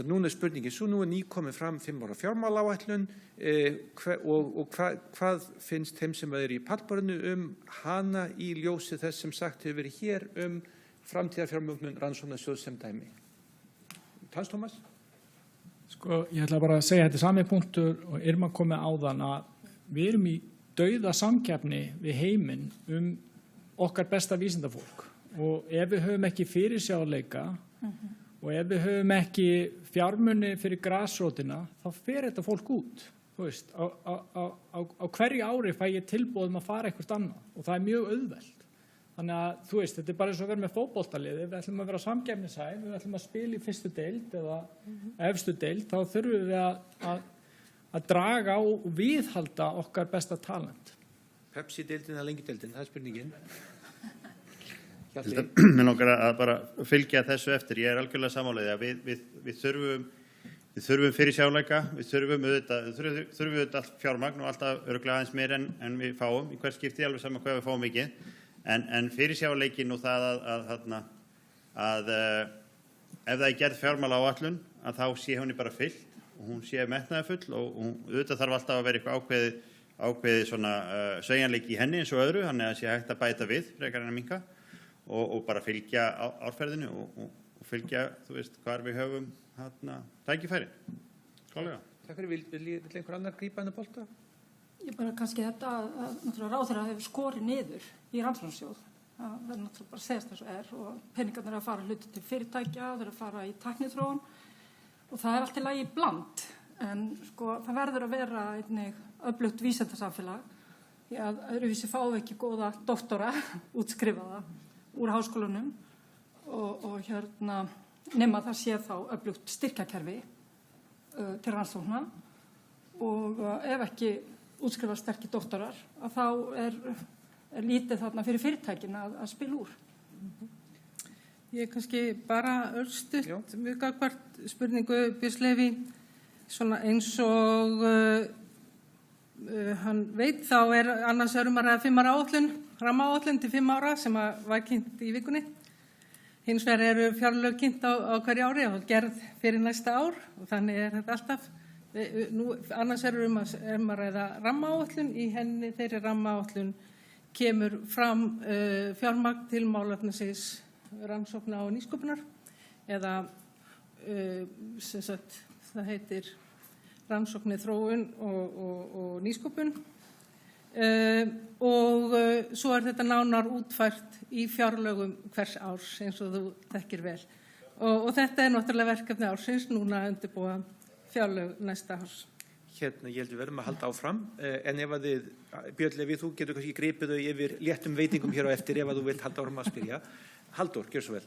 Núna spurningin, svo nú nýkomið fram 5 ára fjármálaáætlun og hvað finnst þeim sem í pallborðinu hana í ljósi þess sem sagt hefur verið hér framtíðarfjármögnun rannsóknarsjóðs sem dæmi? Hans Tómas? Sko, ég ætla bara að segja þetta sami punktur og Irma komið áðan að við erum í dauða samkeppni við heiminn okkar besta vísindafólk og ef við höfum ekki fyrirsjáleika og ef við höfum ekki fjármuni fyrir grasrótina, þá fer þetta fólk út. Þú veist, á hverju ári fæ ég tilboð að fara eitthvað annað og það mjög auðvelt. Þannig að, þú veist, þetta bara eins og að vera með fótboltaliði. Við ætlum að vera samkeppnishæf, við ætlum að spila í fyrstu deild eða efstu deild, þá þurfum við að draga á og viðhalda okkar besta talent. Pepsi-deildin eða lengi-deildin, það spurningin. Mér langar að bara fylgja þessu eftir. Ég algjörlega sammálaðið að við þurfum fyrir sjáleika, við þurfum auðvitað allt fjármagn og alltaf örugglega aðeins meir en við fáum í hvert skipti, alveg saman hvað við fáum mikið. En fyrir sjáleikin og það að ef það gerð fjármálaáætlun að þá sé henni bara fyllt og hún sé metnaðarfull og auðvitað þarf alltaf að vera eitthvað ákveðið svona sveigjanleiki í henni eins og öðru, þannig að sé hægt að bæta við frekar en að minnka. Og bara fylgja árferðinu og fylgja, þú veist, hvar við höfum tækifæri. Klálega. Takk fyrir. Vil einhver annar grípa hennar bolta? Ég bara kannski þetta að náttúrulega ráðherra hefur skorið niður í rannsóknarsjóð. Það er náttúrulega bara segast þess og peningarnir að fara hluti til fyrirtækja, þeir að fara í tækniþróun og það allt í lagi bland. En sko, það verður að vera einnig öflugt vísindasamfélag því að öðruvísi fáum við ekki góða doktora útskrifaða úr háskólanum og nema það sé þá öflugt styrkjakerfi til rannsókna og ef ekki útskrifa sterkir doktorar að þá er lítið þarna fyrir fyrirtækin að spila úr. Ég kannski bara örstutt við gagnvart spurningu Björns Leví svona eins og hann veit þá annars að ræða 5 ára áætlun, rammaáætlun til 5 ára sem var kynnt í vikunni. Hins vegar eru fjárlög kynnt á hverju ári og gerð fyrir næsta ár og þannig þetta alltaf. Annars að ræða rammaáætlun, í henni þeirri rammaáætlun kemur fram fjármagn til málefnasviðs rannsókna og nýsköpunar eða sem sagt það heitir rannsóknir, þróun og nýsköpun og svo þetta nánar útfært í fjárlögum hvers árs eins og þú þekkir vel og þetta náttúrulega verkefni ársins núna að undirbúa fjárlög næsta árs. Ég held við verðum að halda áfram en ef að þið, Björn Leví, þú getur kannski gripið þau yfir léttum veitingum hér á eftir ef að þú vilt halda áfram að spyrja. Halldór, gjör svo vel.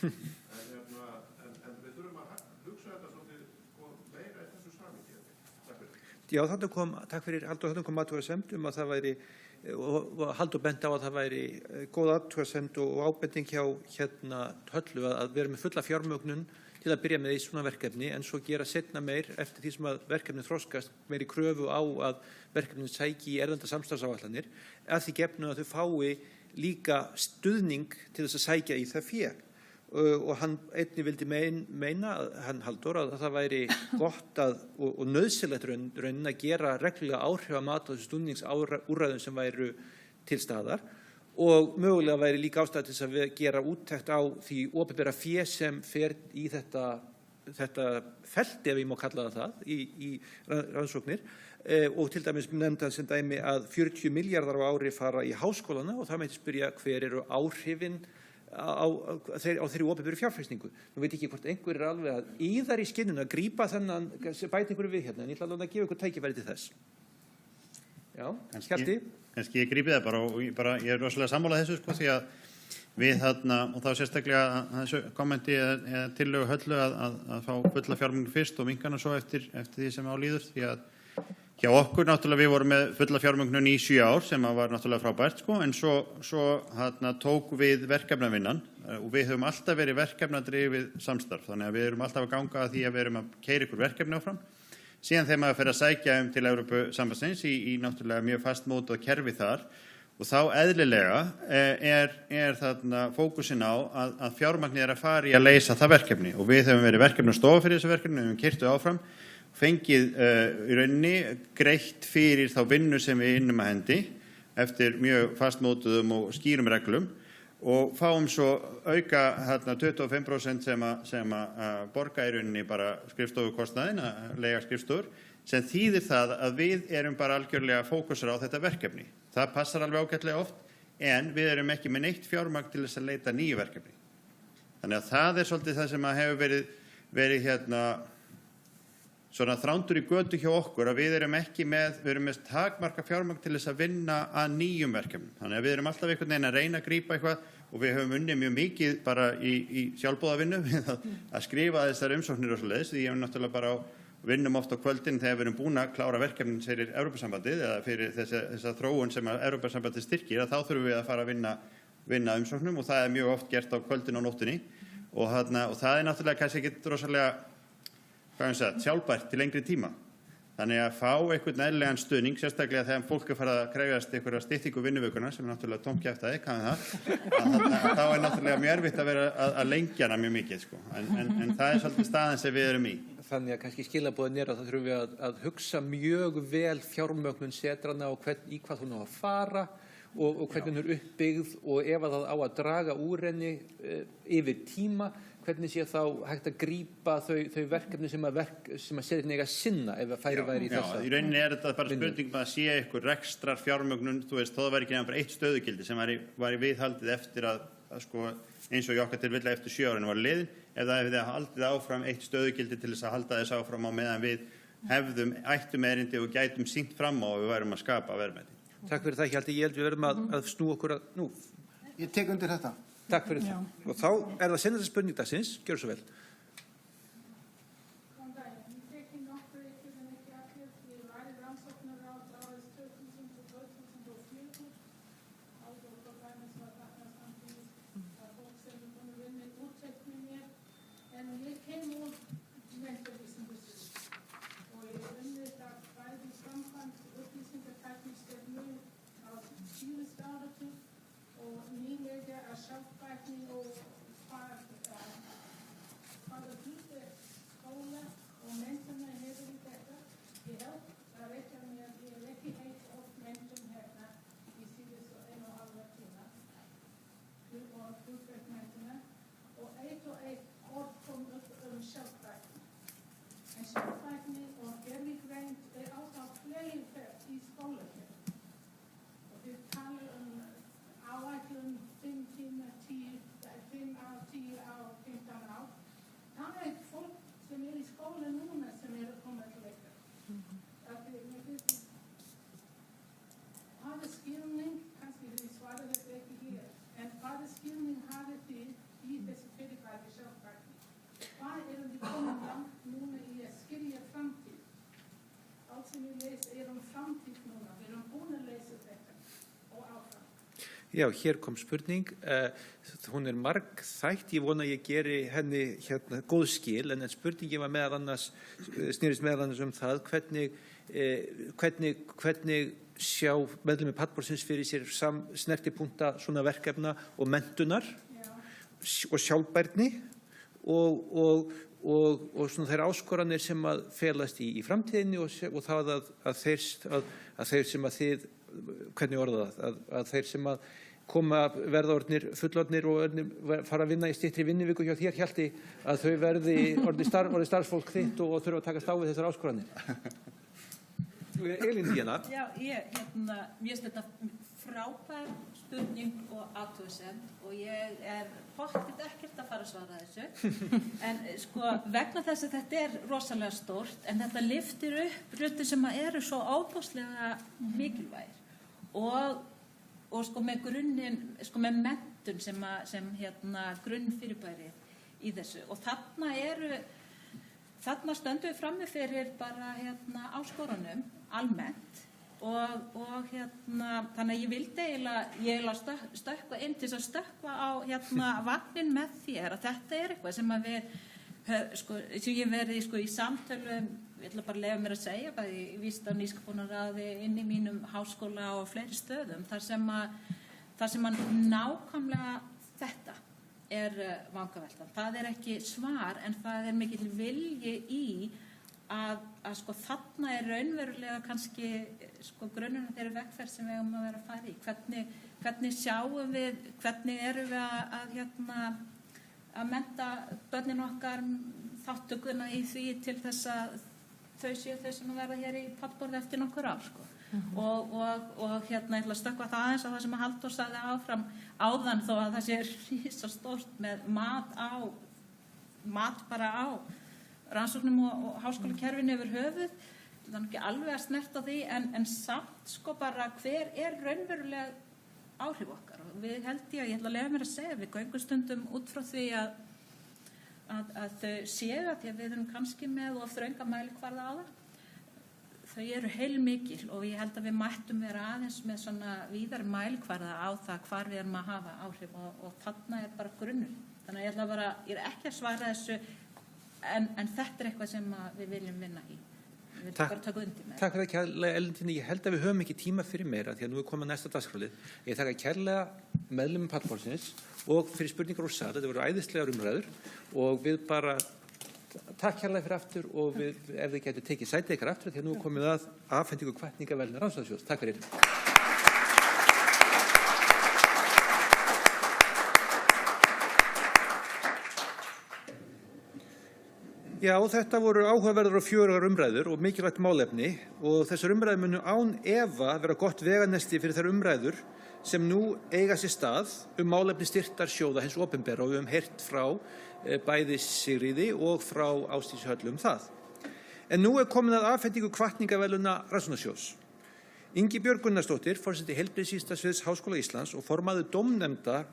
En við þurfum að hugsa þetta svolítið meira í þessu samhengi. Takk fyrir. Já, takk fyrir Halldór, þarna kom athugasemd að það væri, og Halldór benti á að það væri góð athugasemd og ábending hjá Höllu að vera með fulla fjármögnun til að byrja með í svona verkefni en svo gera seinna meir eftir því sem að verkefni þroskast meiri kröfu á að verkefnin sæki í erlenda samstarfsáætlanir að því gefnu að þau fái líka stuðning til þess að sækja í það fé. Og hann einnig vildi meina, hann Halldór, að það væri gott og nauðsynlegt raunin að gera reglulega áhrifamat á þessu stuðningsúrræðum sem væru til staðar og mögulega væri líka ástæða til þess að gera úttekt á því opinbera fé sem fer í þetta felti, ef ég má kalla það í rannsóknir og til dæmis nefndi hann sem dæmi að 40 milljarðar á ári fara í háskólana og það mætti spyrja hver eru áhrifin á þeirri opinberu fjárfestingu. Nú veit ekki hvort einhver alveg að íðar í skinnuna að grípa þennan, bæta einhverju við hérna, en ég ætla að gefa ykkur tækifæri til þess. Já, Hjalti? Kannski ég grípi það ég er rosalega sammálað þessu, því að við þarna, og þá sérstaklega þessu kommenti eða tillögu Höllu að fá fulla fjármögnun fyrst og minkana svo eftir því sem á líður, því að hjá okkur náttúrulega við vorum með fulla fjármögnun í 7 ár sem var náttúrulega frábært en svo tók við verkefnavinnan og við höfum alltaf verið verkefnadrifið samstarf þannig að við erum alltaf að ganga að því að við erum að keyra ykkur verkefni áfram síðan þegar maður fer að sækja til Evrópusambandsins í náttúrulega mjög fastmótað kerfi þar og þá eðlilega er þarna fókusinn á að fjármagnið að fara í að leysa það verkefni og við höfum verið verkefnastofa fyrir þessu verkefni við höfum keyrt áfram fengið í rauninni greitt fyrir þá vinnu sem við innum að hendi eftir mjög fastmótuðum og skýrum reglum og fáum svo auka 25% sem að borga í rauninni bara skrifstofukostnaðinn, að leiga skrifstofur, sem þýðir það að við erum bara algjörlega fókusur á þetta verkefni. Það passar alveg ágætlega oft, en við erum ekki með neitt fjármagn til þess að leita nýju verkefni. Þannig að það er svolítið það sem að hefur verið svona þrándur í götu hjá okkur að við erum með takmarka fjármagn til þess að vinna að nýjum verkefnum. Þannig að við erum alltaf einhvern veginn að reyna að grípa eitthvað og við höfum unnið mjög mikið bara í sjálfboðavinnu við að skrifa þessar umsóknir og svoleiðis. Því ég hef náttúrulega bara vinnum oft á kvöldin þegar við erum búin að klára verkefnin fyrir Evrópusambandið eða fyrir þessa þróun sem að Evrópusambandið styrkir að þá þurfum við að fara að vinna umsóknum og það er mjög oft gert á kvöldin og nóttinni og það er náttúrulega kannski ekki rosalega sjálfbært til lengri tíma. Þannig að fá einhvern eðlilegan stuðning, sérstaklega þegar fólk er farið að krefjast einhverja styttingu vinnuvikuna, sem er náttúrulega tómkjaftaði, þá er náttúrulega mjög erfitt að vera að lengja hana mjög mikið. En það er svolítið staðan sem við erum í. Þannig að kannski skilaboðin að það þurfum við að hugsa mjög vel fjármögnun setrana og í hvað hún á að fara og hvernig hún er uppbyggð og ef það á að draga úr henni yfir tíma, hvernig sé þá hægt að grípa þau verkefni sem að setin eiga að sinna ef að færi væri í þessa. Já, í rauninni er þetta bara spurning að sé ykkur rekstrar fjármögnun, þú veist, þó það væri ekki nefnir bara eitt stöðugildi sem væri viðhaldið eftir að eins og í okkar tilvilla eftir 7 árin var liðin, ef það hefði haldið áfram eitt stöðugildi til þess að halda þess áfram á meðan við ættum erindi og gætum sýnt fram á og við værum að skapa verðmæti. Takk fyrir það, Hjalti. Ég held við verðum að snú okkur að nú. Ég tek undir þetta. Takk fyrir það. Og þá er það sennilega spurning dagsins. Gjörðu svo vel. Já, hér kom spurning. Hún margþætt, ég vona að ég geri henni góð skil, en spurningin var meðal annars, snýrist meðal annars það hvernig sjá meðlimi pallborðsins fyrir sér snertipunkta svona verkefna og menntunar og sjálfbærni og svona þeir áskoranir sem að felast í framtíðinni og það að þeir sem að þið, hvernig orða það, að þeir sem að koma verða orðnir fullorðnir og fara að vinna í styttri vinnuviku hjá þér, Hjalti, að þau verði orðið starfsfólk þitt og þurfa að takast á við þessar áskoranir. Elín Díana. Já, mér finnst þetta frábær spurning og athugasemd og ég pottþétt ekkert að fara að svara þessu. En sko, vegna þess að þetta rosalega stórt, en þetta lyftir upp hluti sem eru svo ábúðslega mikilvægir og sko með grunninn, sko með menntun sem grunnfyrirbæri í þessu. Og þarna stöndum við frammi fyrir bara áskorunum almennt og þannig að ég vildi eiginlega stökkva inn til að stökkva á vagnin með þér að þetta eitthvað sem að við sem ég verið í samtölum, ég ætla bara að leyfa mér að segja bæði í Vísinda- og nýsköpunarráði inn í mínum háskóla og fleiri stöðum þar sem að nákvæmlega þetta vangaveltan. Það ekki svar en það mikill vilji í að sko þarna raunverulega kannski sko grunnurinn þeirri vegferð sem við eigum að vera að fara í. Hvernig sjáum við, hvernig erum við að mennta börnin okkar þátttökuna í því til þess að þau séu þau sem verða hér í pallborði eftir nokkur ár sko. Og ég ætla að stökkva það aðeins á það sem að Halldór sagði áðan þó að það sé risastórt með mat bara á rannsóknum og háskólakerfinu yfir höfuð. Það ekki alveg að snerta því en samt sko bara hver raunveruleg áhrif okkar. Og við held ég ætla að leyfa mér að segja, við göngum stundum út frá því að þau séu að því að við erum kannski með og þrönga mælikvarða á það. Þau heilmikil og ég held að við mættum vera aðeins með svona víðari mælikvarða á það hvar við erum að hafa áhrif og þarna bara grunnur. Þannig að ég ekki að svara þessu en þetta eitthvað sem við viljum vinna í. Við viljum bara taka undir með. Takk fyrir kærlega, Elendína. Ég held að við höfum ekki tíma fyrir meira því að nú komið næsta dagskrálið. Ég þakka kærlega meðlimum pallborðsins og fyrir spurningar úr sal. Þetta voru æðislegar umræður og við bara takk kærlega fyrir aftur og ef þið getur tekið sætið ykkar aftur því að nú komið að afhendingu hvatningaverðunar Rannsóknasjóðs. Takk fyrir. Já, þetta voru áhugaverðar og fjörugar umræður og mikilvægt málefni og þessar umræður munu án efa vera gott veganesti fyrir þær umræður sem nú eiga sér stað málefni styrktarsjóða hins opinbera og við höfum heyrt frá bæði Sigríði og frá Ásdísi Höllu það. En nú komið að afhendingu hvatningaverðlauna Rannsóknasjóðs. Ingibjörg Gunnarsdóttir, forseti Heilbrigðisvísindasviðs Háskóla Íslands og formaður dómnefndar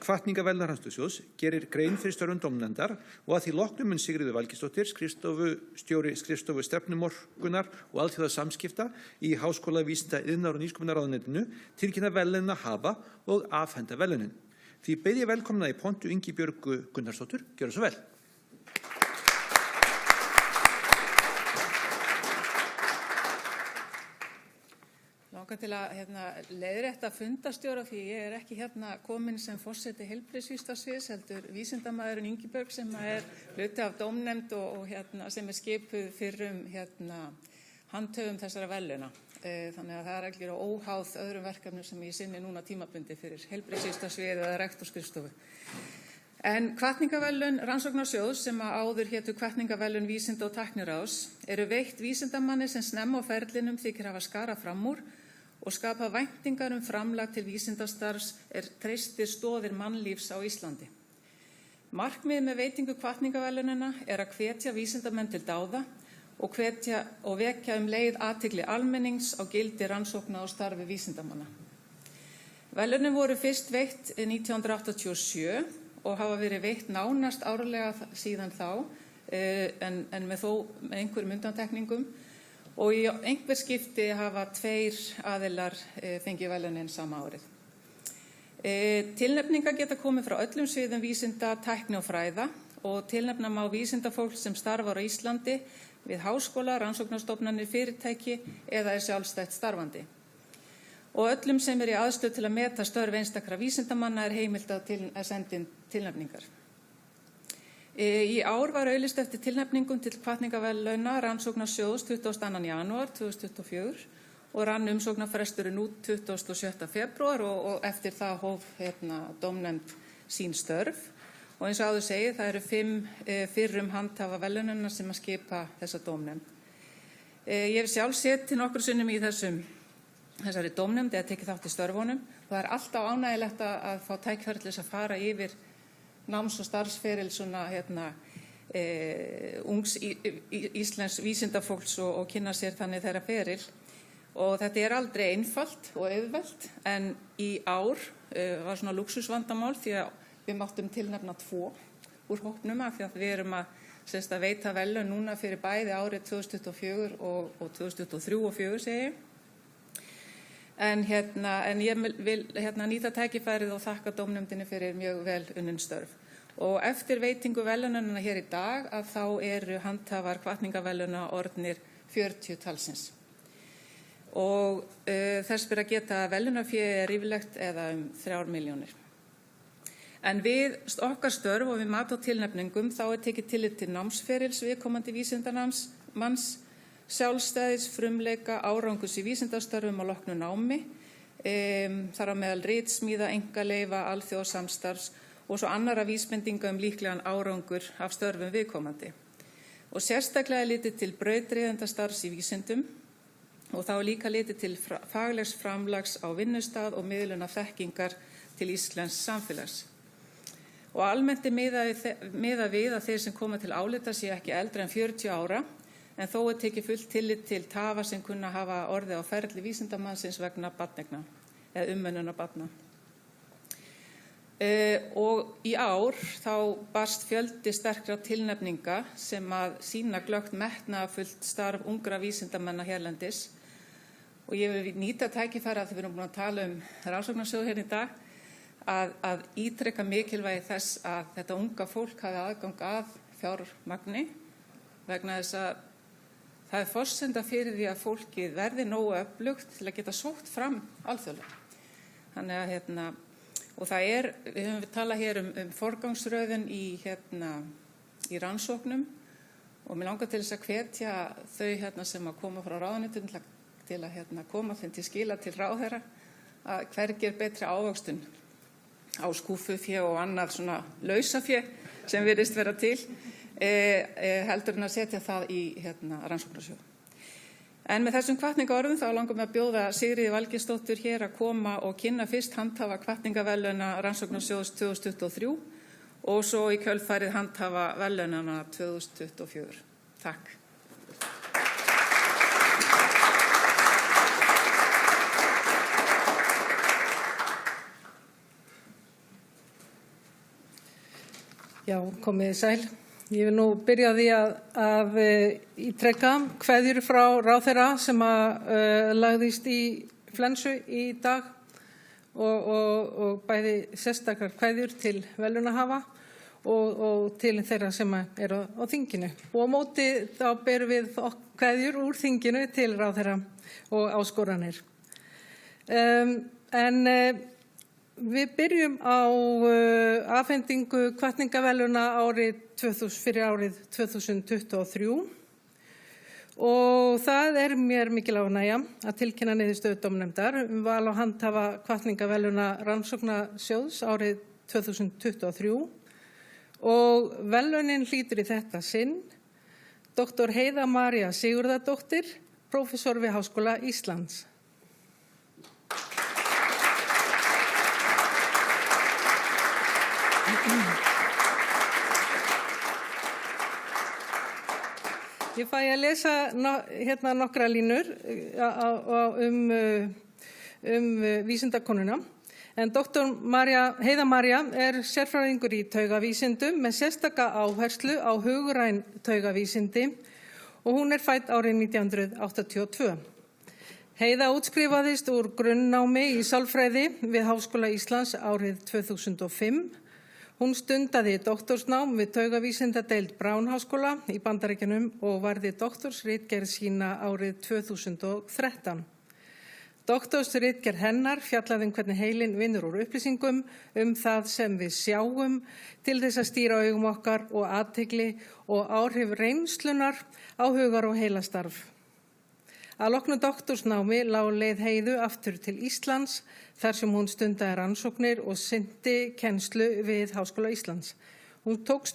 hvatningaverðlauna Rannsóknasjóðs gerir grein fyrir störfum dómnefndar og að því loknum mun Sigríður Valgeirsdóttir, skrifstofustjóri skrifstofu stefnumorkunar og alþjóðasamskipta í Háskóla Vísinda-, iðnaðar- og nýsköpunarráðuneytinu tilkynna verðlauna hafa og afhenda verðlaunin. Því bið ég velkomna í pontu Ingibjörgu Gunnarsdóttur. Gjörðu svo vel. Langar til að leiðrétta fundarstjóra því ég ekki komin sem forseti Heilbrigðisvísindasviðs heldur vísindamaðurinn Ingibjörg sem hluti af dómnefnd og sem skipuð fyrrum handhöfum þessara verðlauna. Þannig að það algjör óháð öðrum verkefnum sem ég sinni núna tímabundi fyrir Heilbrigðisvísindasvið eða rektorskrifstofu. En hvatningaverðlaun Rannsóknasjóðs sem áður hétu hvatningaverðlaun Vísinda- og tækniráðs veitt vísindamanni sem snemma á ferlinum þykir hafa skarað fram úr og skapað væntingar framlag til vísindastarfs treystir stoðir mannlífs á Íslandi. Markmiðið með veitingu hvatningaverðlaunanna að hvetja vísindamenn til dáða og vekja leið athygli almennings á gildi rannsókna og starfi vísindamanna. Verðlaunin voru fyrst veitt 1987 og hafa verið veitt nánast árlega síðan þá, en með einhverjum undantekningum og í einhver skipti hafa 2 aðilar fengið verðlaunin sama árið. Tilnefningar geta komið frá öllum sviðum vísinda, tækni og fræða og tilnefna má vísindafólk sem starfar á Íslandi við háskóla, rannsóknarstofnanir, fyrirtæki eða sjálfstætt starfandi. Og öllum sem í aðstöðu til að meta störf einstakra vísindamanna heimilt að senda inn tilnefningar. Í ár var auglýst eftir tilnefningum til hvatningarverðlauna Rannsóknarsjóðs 22. janúar 2024 og rann umsóknarfresturinn út 27. febrúar og eftir það hóf dómnefnd sín störf. Og eins og áður segið, það eru 5 fyrrum handhafa verðlaunanna sem að skipa þessa dómnefnd. Ég hef sjálf setið nokkrum sinnum í þessari dómnefnd eða tekið þátt í störfunum. Það er alltaf ánægilegt að fá tækifæri til þess að fara yfir náms- og starfsferil ungs íslensks vísindafólks og kynna sér þannig þeirra feril. Og þetta er aldrei einfalt og auðvelt, en í ár var svona lúxusvandamál því að við máttum tilnefna 2 úr hópnum af því að við erum að veita verðlaun núna fyrir bæði árið 2024 og 2023 og 2024 segi ég. En ég vil nýta tækifærið og þakka dómnefndinni fyrir mjög vel unnin störf. Og eftir veitingu verðlaunanna hér í dag að þá eru handhafar hvatningarverðlauna orðnir 40 talsins. Og þess ber að geta að verðlaunafé ríflegt eða 3 milljónir. En við okkar störf og við mat á tilnefningum þá tekið tillit til námsferils viðkomandi vísindamanns, sjálfstæðis, frumleika, árangus í vísindastörfum og loknu námi, þar á meðal ritsmíða, einkaleyfa, alþjóðasamstarfs og svo annarra vísbendinga líklegan árangur af störfum viðkomandi. Og sérstaklega litið til brautryðjendastarfs í vísindum og þá líka litið til faglegs framlags á vinnustað og miðlunar þekkingar til íslensks samfélags. Og almennt miðað við að þeir sem koma til álita sé ekki eldri en 40 ára, en þó tekið fullt tillit til tafa sem kunna hafa orðið á ferli vísindamannsins vegna barneigna eða umönnunar barna. Og í ár þá barst fjöldi sterkra tilnefninga sem að sýna glöggt metnaðarfullt starf ungra vísindamanna hérlendis. Og ég vil nýta tækifæri að við erum búin að tala rannsóknarsjóð hér í dag, að ítreka mikilvægi þess að þetta unga fólk hafi aðgang að fjármagni vegna þess að það forsenda fyrir því að fólkið verði nógu öflugt til að geta sótt fram alþjóðlega. Þannig að og við höfum talað hér forgangsröðun í rannsóknum og mér langar til þess að hvetja þau sem að koma frá ráðuneytinu til að koma þeim til skila til ráðherra að hvergi betri ávöxtun á skúffufé og annað svona lausafé sem virðist vera til heldur en að setja það í rannsóknarsjóð. En með þessum hvatningaorðum þá langar mig að bjóða Sigríði Valgeirsdóttur hér að koma og kynna fyrst handhafa hvatningaverðlauna Rannsóknarsjóðs 2023 og svo í kjölfarið handhafa verðlaunanna 2024. Takk. Já, komið sæl. Ég vil nú byrja á því að ítreka kveðjur frá ráðherra sem lagðist í flensu í dag og bæði sérstakar kveðjur til verðlaunahafa og til þeirra sem eru á þinginu. Og á móti þá berum við kveðjur úr þinginu til ráðherra og áskoranir. Við byrjum á afhendingu hvatningaverðlauna fyrir árið 2023 og það er mér mikil ánægja að tilkynna niðurstöðu dómnefndar val á handhafa hvatningaverðlauna Rannsóknarsjóðs árið 2023 og verðlaunin hlýtur í þetta sinn Dr. Heiða María Sigurðardóttir, prófessor við Háskóla Íslands. Ég fæ að lesa nokkra línur vísindakonuna. En Dr. Heiða María er sérfræðingur í taugavísindum með sérstaka áherslu á hugræn taugavísindi og hún er fædd árið 1982. Heiða útskrifaðist úr grunnnámi í sálfræði við Háskóla Íslands árið 2005. Hún stundaði doktorsnám við taugavísindadeild Brown-háskóla í Bandaríkjunum og varði doktorsritgerð sína árið 2013. Doktorsritgerð hennar fjallaði hvernig heilinn vinnur úr upplýsingum það sem við sjáum til þess að stýra augum okkar og athygli og áhrif reynslunar á hugar- og heilastarf. Að loknu doktorsnámi lá leið Heiðu aftur til Íslands þar sem hún stundaði rannsóknir og sinnti kennslu við Háskóla Íslands. Hún tók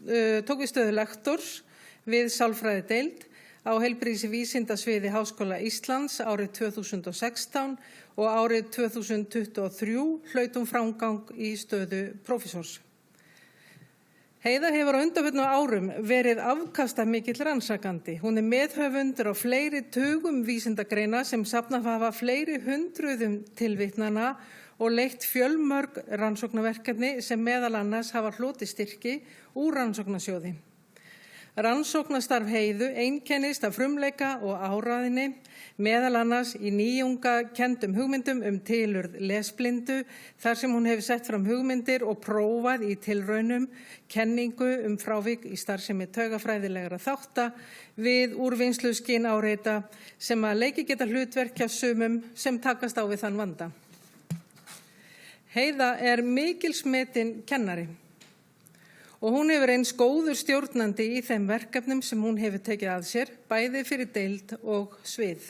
við stöðu lektors við sálfræðideild á heilbrigðisvísindasviði Háskóla Íslands árið 2016 og árið 2023 hlaut hún framgang í stöðu prófessors. Heiða hefur á undanförnum árum verið afkastamikill rannsakandi. Hún meðhöfundur á fleiri tugum vísindagreina sem safnað hafa fleiri hundruðum tilvitnana og leitt fjölmörg rannsóknarverkefni sem meðal annars hafa hlotið styrki úr rannsóknarsjóði. Rannsóknastarf Heiðu einkennist af frumleika og áræðni, meðal annars í nýjungakendum hugmyndum tilurð lesblindu, þar sem hún hefur sett fram hugmyndir og prófað í tilraunum kenningu frávik í starfsemi taugafræðilegra þátta við úrvinnslu skynáreita sem að leiki geta hlutverk hjá sumum sem takast á við þann vanda. Heiða mikilsmetin kennari. Og hún hefur eins góður stjórnandi í þeim verkefnum sem hún hefur tekið að sér, bæði fyrir deild og svið.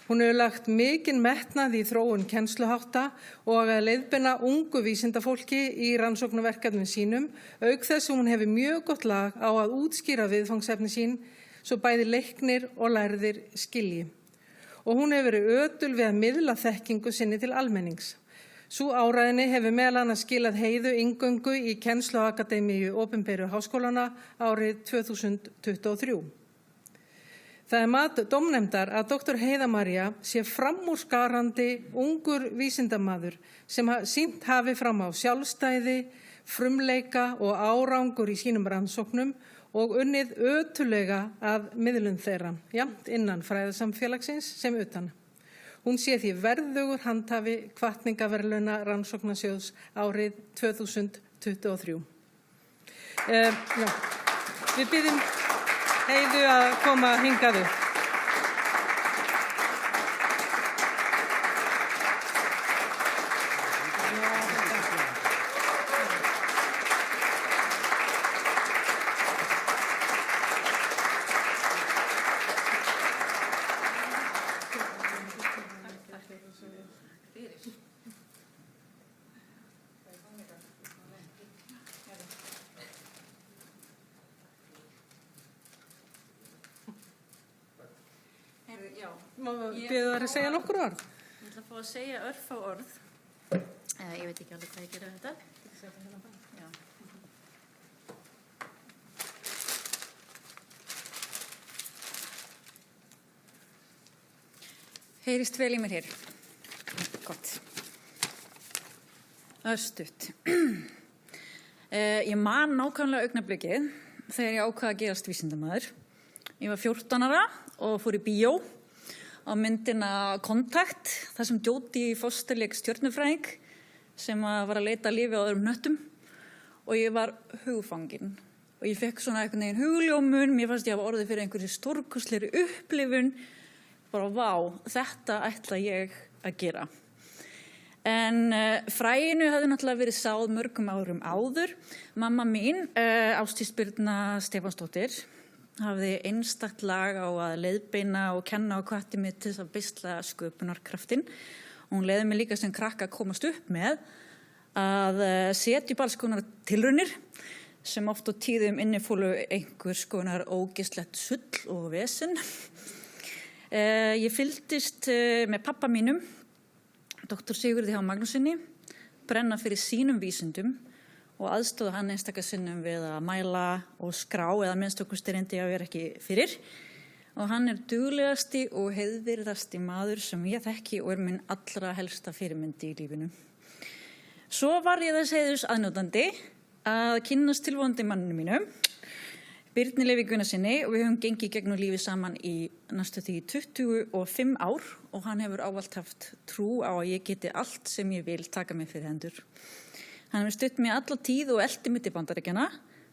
Hún hefur lagt mikinn metnað í þróun kennsluhátta og að leiðbeina ungu vísindafólki í rannsóknarverkefnum sínum, auk þess að hún hefur mjög gott lag á að útskýra viðfangsefni sín, svo bæði leiknir og lærðir skilji. Og hún hefur verið ötul við að miðla þekkingu sinni til almennings. Sú áræðni hefur meðal annars skilað Heiðu inngöngu í kennsluakademíu opinberu háskólana árið 2023. Það mat dómnefndar að Dr. Heiða María sé framúrskarandi ungur vísindamaður sem sýnt hafi fram á sjálfstæði, frumleika og árangur í sínum rannsóknum og unnið ötulega að miðlun þeirra, jafnt innan fræðasamfélagsins sem utan. Hún sé því verðugur handhafi hvatningaverðlauna rannsóknarsjóðs árið 2023. Við biðjum Heiðu að koma hingað upp. Bíðu þær að segja nokkur orð? Ég ætla að fá að segja örfá orð. Ég veit ekki alveg hvað ég gera þetta. Já. Heyrist vel í mér hér. Gott. Örstutt. Ég man nákvæmlega augnablikið þegar ég ákvaða að gerast vísindamaður. Ég var 14 ára og fór í bíó á myndina Kontakt, þar sem Jodie Foster lék stjörnufræðing sem var að leita lífi á öðrum hnöttum og ég var hugfangin og ég fekk svona einhvern veginn hugljómun, mér fannst ég hafa orðið fyrir einhverju stórkostlegri upplifun, bara vá, þetta ætla ég að gera. En fræinu hafði náttúrulega verið sáð mörgum árum áður. Mamma mín, Ásdís Birna Stefánsdóttir, hafði einstakt lag á að leiðbeina og kenna og hvatti mig til þess að beisla sköpunarkraftin. Og hún leiði mig líka sem krakka að komast upp með að setja upp alls konar tilraunir sem oft á tíðum innifólu einhvers konar ógeðslegt sull og vesen. Ég fylgdist með pappa mínum, Dr. Sigurði H. Magnúsinni, brenna fyrir sínum vísindum og aðstóða hann einstaka sinnum við að mæla og skrá eða minnst okkur reyndi að vera ekki fyrir. Og hann duglegasti og heiðvirðasti maður sem ég þekki og minn allra helsta fyrirmyndi í lífinu. Svo var ég þess heiðurs aðnjótandi að kynnast tilvonandi manninu mínum, Birni Leví Gunnarsinni og við höfum gengið gegnum lífið saman í næstu því 25 ár og hann hefur ávallt haft trú á að ég geti allt sem ég vil taka mig fyrir hendur. Hann hefur stutt mig alla tíð og elti mig til Bandaríkjanna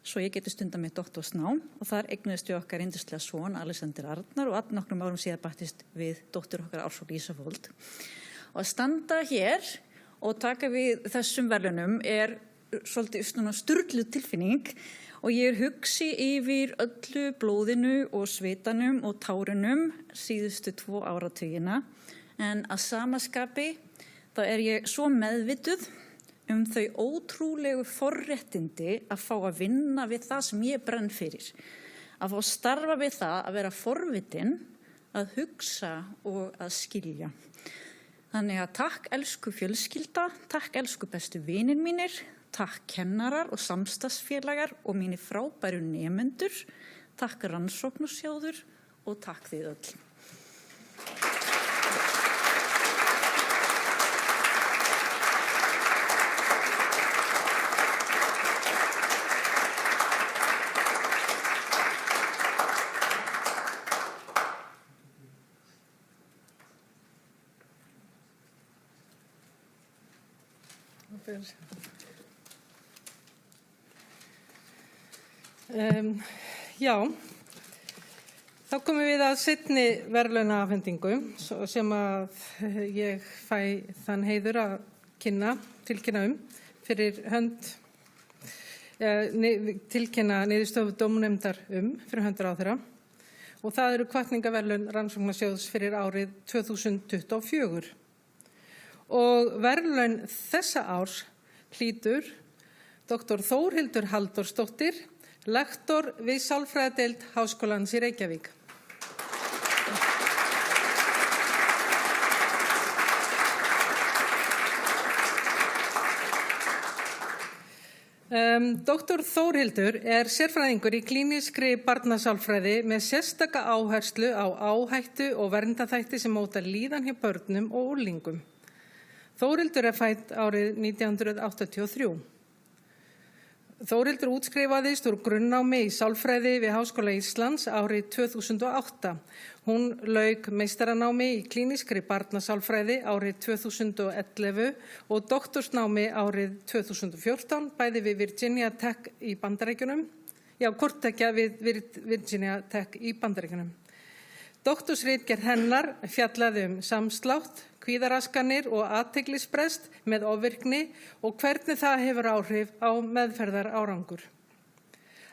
svo ég geti stundað mitt doktorsnám og þar eignuðust við okkar yndislega son Alexander Arnar og allnokkrum árum síðan bættist við dóttur okkar Ársól Ísafold. Og að standa hér og taka við þessum verðlaunum svolítið svona sturluð tilfinning og ég hugsi yfir öllu blóðinu og svitanum og tárunum síðustu 2 áratugina en að sama skapi þá ég svo meðvituð þau ótrúlegu forréttindi að fá að vinna við það sem ég brenn fyrir. Að fá að starfa við það að vera forvitin, að hugsa og að skilja. Þannig að takk elsku fjölskylda, takk elsku bestu vinir mínir, takk kennarar og samstagsfélagar og mínir frábæru nemendur, takk rannsóknarsjóður og takk þið öll. Já, þá komum við að seinni verðlaunaafhendingu sem að ég fæ þann heiður að tilkynna fyrir hönd, tilkynna niðurstöðu dómnefndar fyrir hönd ráðherra og það eru hvatningaverðlaun Rannsóknarsjóðs fyrir árið 2024. Og verðlaun þessa árs hlýtur Dr. Þórhildur Halldórsdóttir, lektor við sálfræðideild Háskólans í Reykjavík. Dr. Þórhildur sérfræðingur í klínískri barnasálfræði með sérstaka áherslu á áhættu og verndarþætti sem móta líðan hjá börnum og unglingum. Þórhildur fædd árið 1983. Þórhildur útskrifaðist úr grunnnámi í sálfræði við Háskóla Íslands árið 2008. Hún lauk meistaranámi í klínískri barnasálfræði árið 2011 og doktorsnámi árið 2014 bæði við Virginia Tech í Bandaríkjunum. Hvorttveggja við Virginia Tech í Bandaríkjunum. Doktorsritgerð hennar fjallaði samslátt, kvíðaraskanir og athyglisbrest með ofvirkni og hvernig það hefur áhrif á meðferðarárangur.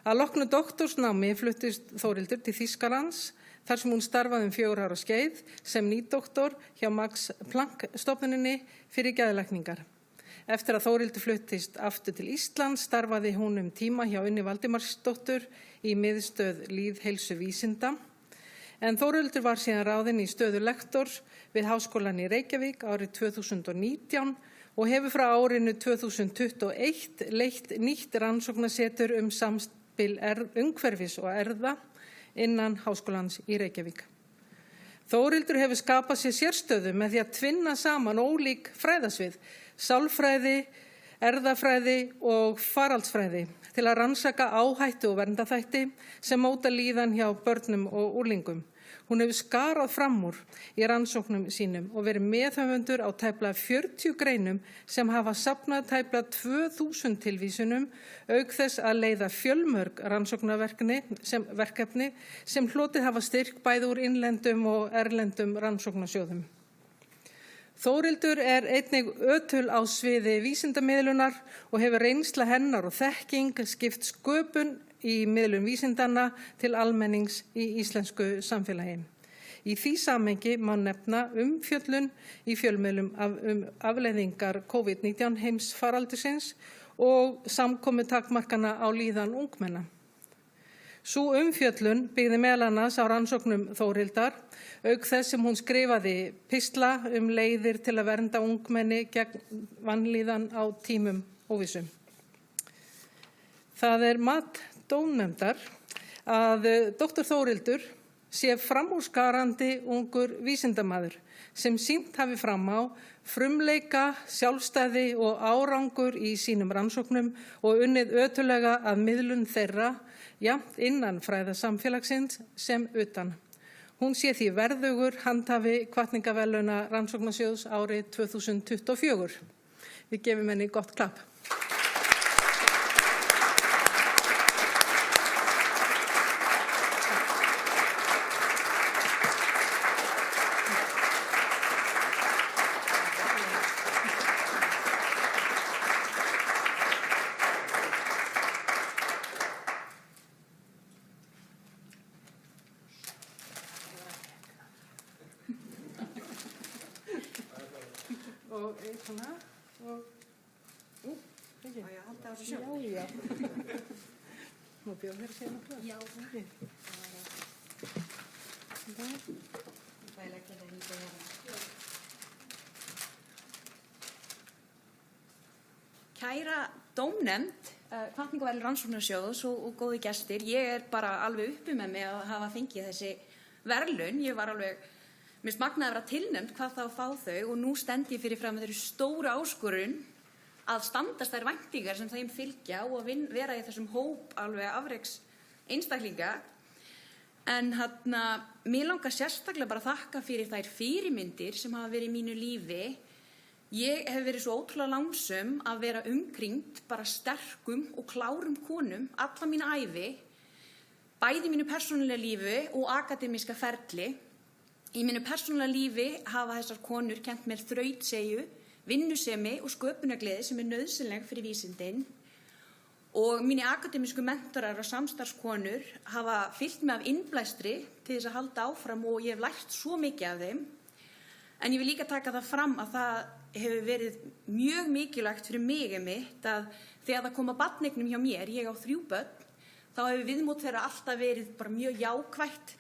Að loknu doktorsnámi fluttist Þórhildur til Þýskalands þar sem hún starfaði 4 ára skeið sem nýdoktor hjá Max Planck stofnuninni fyrir geðlækningar. Eftir að Þórhildur fluttist aftur til Íslands starfaði hún tíma hjá Unni Valdimarsdóttur í miðstöð lýðheilsuvísinda. En Þórhildur var síðan ráðin í stöðu lektors við Háskólann í Reykjavík árið 2019 og hefur frá árinu 2021 leitt nýtt rannsóknarsetur samspil umhverfis og erfða innan Háskólans í Reykjavík. Þórhildur hefur skapað sér sérstöðu með því að tvinna saman ólík fræðasvið, sálfræði, erfðafræði og faraldsfræði til að rannsaka áhættu og verndarþætti sem móta líðan hjá börnum og unglingum. Hún hefur skarað fram úr í rannsóknum sínum og verið meðhöfundur á tæplega 40 greinum sem hafa safnað tæplega 2000 tilvísunum auk þess að leiða fjölmörg rannsóknarverkefni sem hlotið hafa styrk bæði úr innlendum og erlendum rannsóknarsjóðum. Þórhildur einnig ötul á sviði vísindamiðlunar og hefur reynsla hennar og þekking skipt sköpun í miðlun vísindanna til almennings í íslensku samfélagi. Í því samhengi má nefna umfjöllun í fjölmiðlum afleiðingar COVID-19 heimsfaraldursins og samkomutakmarkana á líðan ungmenna. Sú umfjöllun byggði meðal annars á rannsóknum Þórhildar, auk þess sem hún skrifaði pistla leiðir til að vernda ungmenni gegn vanlíðan á tímum óvissu. Það mat dómnefndar að Dr. Þórhildur sé framúrskarandi ungur vísindamaður sem sýnt hafi fram á frumleika, sjálfstæði og árangur í sínum rannsóknum og unnið ötulega að miðlun þeirra, jafnt innan fræðasamfélagsins sem utan. Hún sé því verðugur handhafi hvatningaverðlauna Rannsóknasjóðs árið 2024. Við gefum henni gott klapp. Má bjóða þér að segja nokkuð? Já, það. Kæra dómnefnd, hvatningaverðlaun Rannsóknasjóðs og góði gestir, ég bara alveg uppi með mig að hafa fengið þessi verðlaun. Ég var alveg, mér magnaði að vera tilnefnd hvað þá að fá þau og nú stend ég fyrir fram með þeirri stóra áskorun að standast þær væntingar sem þeim fylgja og að vera í þessum hóp alveg afreks einstaklinga. En mér langar sérstaklega bara að þakka fyrir þær fyrirmyndir sem hafa verið í mínu lífi. Ég hef verið svo ótrúlega lánsöm að vera umkringd bara sterkum og klárum konum alla mína ævi, bæði í mínu persónulega lífi og akademíska ferli. Í mínu persónulega lífi hafa þessar konur kennt mér þrautseigju, vinnusemi og sköpunargleði sem nauðsynleg fyrir vísindin og mínir akademísku mentorar og samstarfskonur hafa fylgt mig af innblæstri til þess að halda áfram og ég hef lært svo mikið af þeim. En ég vil líka taka það fram að það hefur verið mjög mikilvægt fyrir mig einmitt að þegar það kom að barneignum hjá mér, ég á 3 börn, þá hefur viðmót þeirra alltaf verið bara mjög jákvætt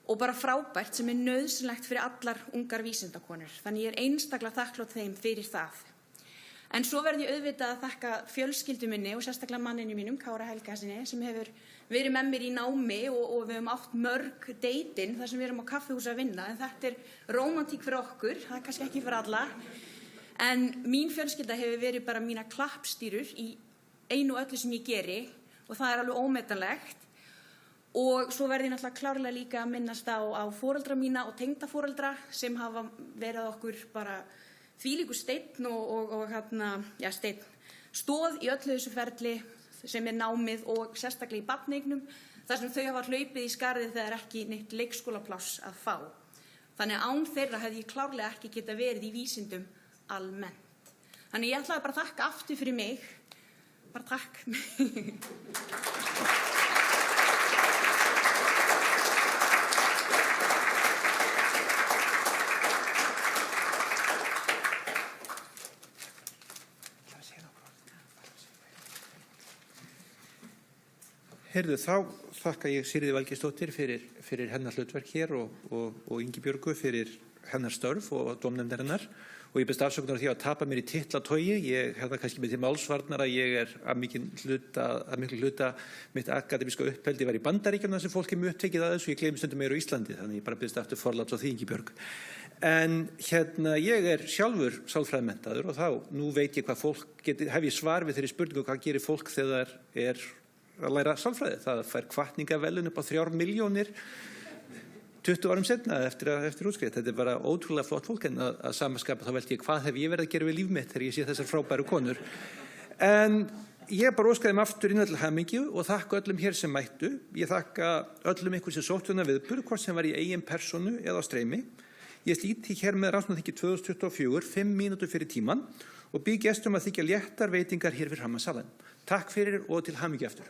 og bara frábært sem nauðsynlegt fyrir allar ungar vísindakonur. Þannig ég einstaklega þakklát þeim fyrir það. En svo verð ég auðvitað að þakka fjölskyldu minni og sérstaklega manninu mínum, Kára Helgasyni, sem hefur verið með mér í námi og við höfum átt mörg deytin þar sem við erum á kaffihúsi að vinna. En þetta rómantík fyrir okkur, það kannski ekki fyrir alla. En mín fjölskylda hefur verið bara mína klappstýrur í einu og öllu sem ég geri og það alveg ómetanlegt. Og svo verði ég náttúrulega klárlega líka að minnast á foreldra mína og tengdaforeldra sem hafa verið okkur bara þvílíkur steinn og steinn stóð í öllu þessu ferli sem námið og sérstaklega í barneignum þar sem þau hafa hlaupið í skarðið þegar ekki neitt leikskólapláss að fá. Þannig að án þeirra hefði ég klárlega ekki geta verið í vísindum almennt. Þannig ég ætlaði bara að þakka aftur fyrir mig. Bara takk. Heyrðu, þá þakka ég Sigríði Valgeirsdóttur fyrir hennar hlutverk hér og Ingibjörgu fyrir hennar störf og dómnefndarinnar og ég beðst afsökunar á því að tapa mér í titlatogi. Ég hef það kannski með til málsvarnar að ég að miklu hluta mitt akademíska uppeldi var í Bandaríkjunum þar sem fólk mjög upptekið að þessu. Ég gleymi stundum meira á Íslandi, þannig ég bara beðst aftur forláts á því, Ingibjörg. En ég sjálfur sálfræðimenntaður og þá nú veit ég hvað fólk hef ég svar við þeirri spurningu hvað gerir fólk þegar að læra sálfræði. Það fær hvatningaverðlaun upp á 3 milljónir 20 árum setna eftir útskrift. Þetta bara ótrúlega flott fólk en að samaskapa þá veldi ég hvað hef ég verið að gera við líf mitt þegar ég sé þessar frábæru konur. En ég bara óskaði þeim aftur inn til hamingju og þakka öllum hér sem mættu. Ég þakka öllum ykkur sem sóttu þennan viðburð, hvort sem var í eigin persónu eða á streymi. Ég slíti hér með rannsóknarþingi 2024, 5 mínútur fyrir tíman og bið gestum að þykja léttar veitingar hér fyrir framan salan. Takk fyrir og til hamingju aftur.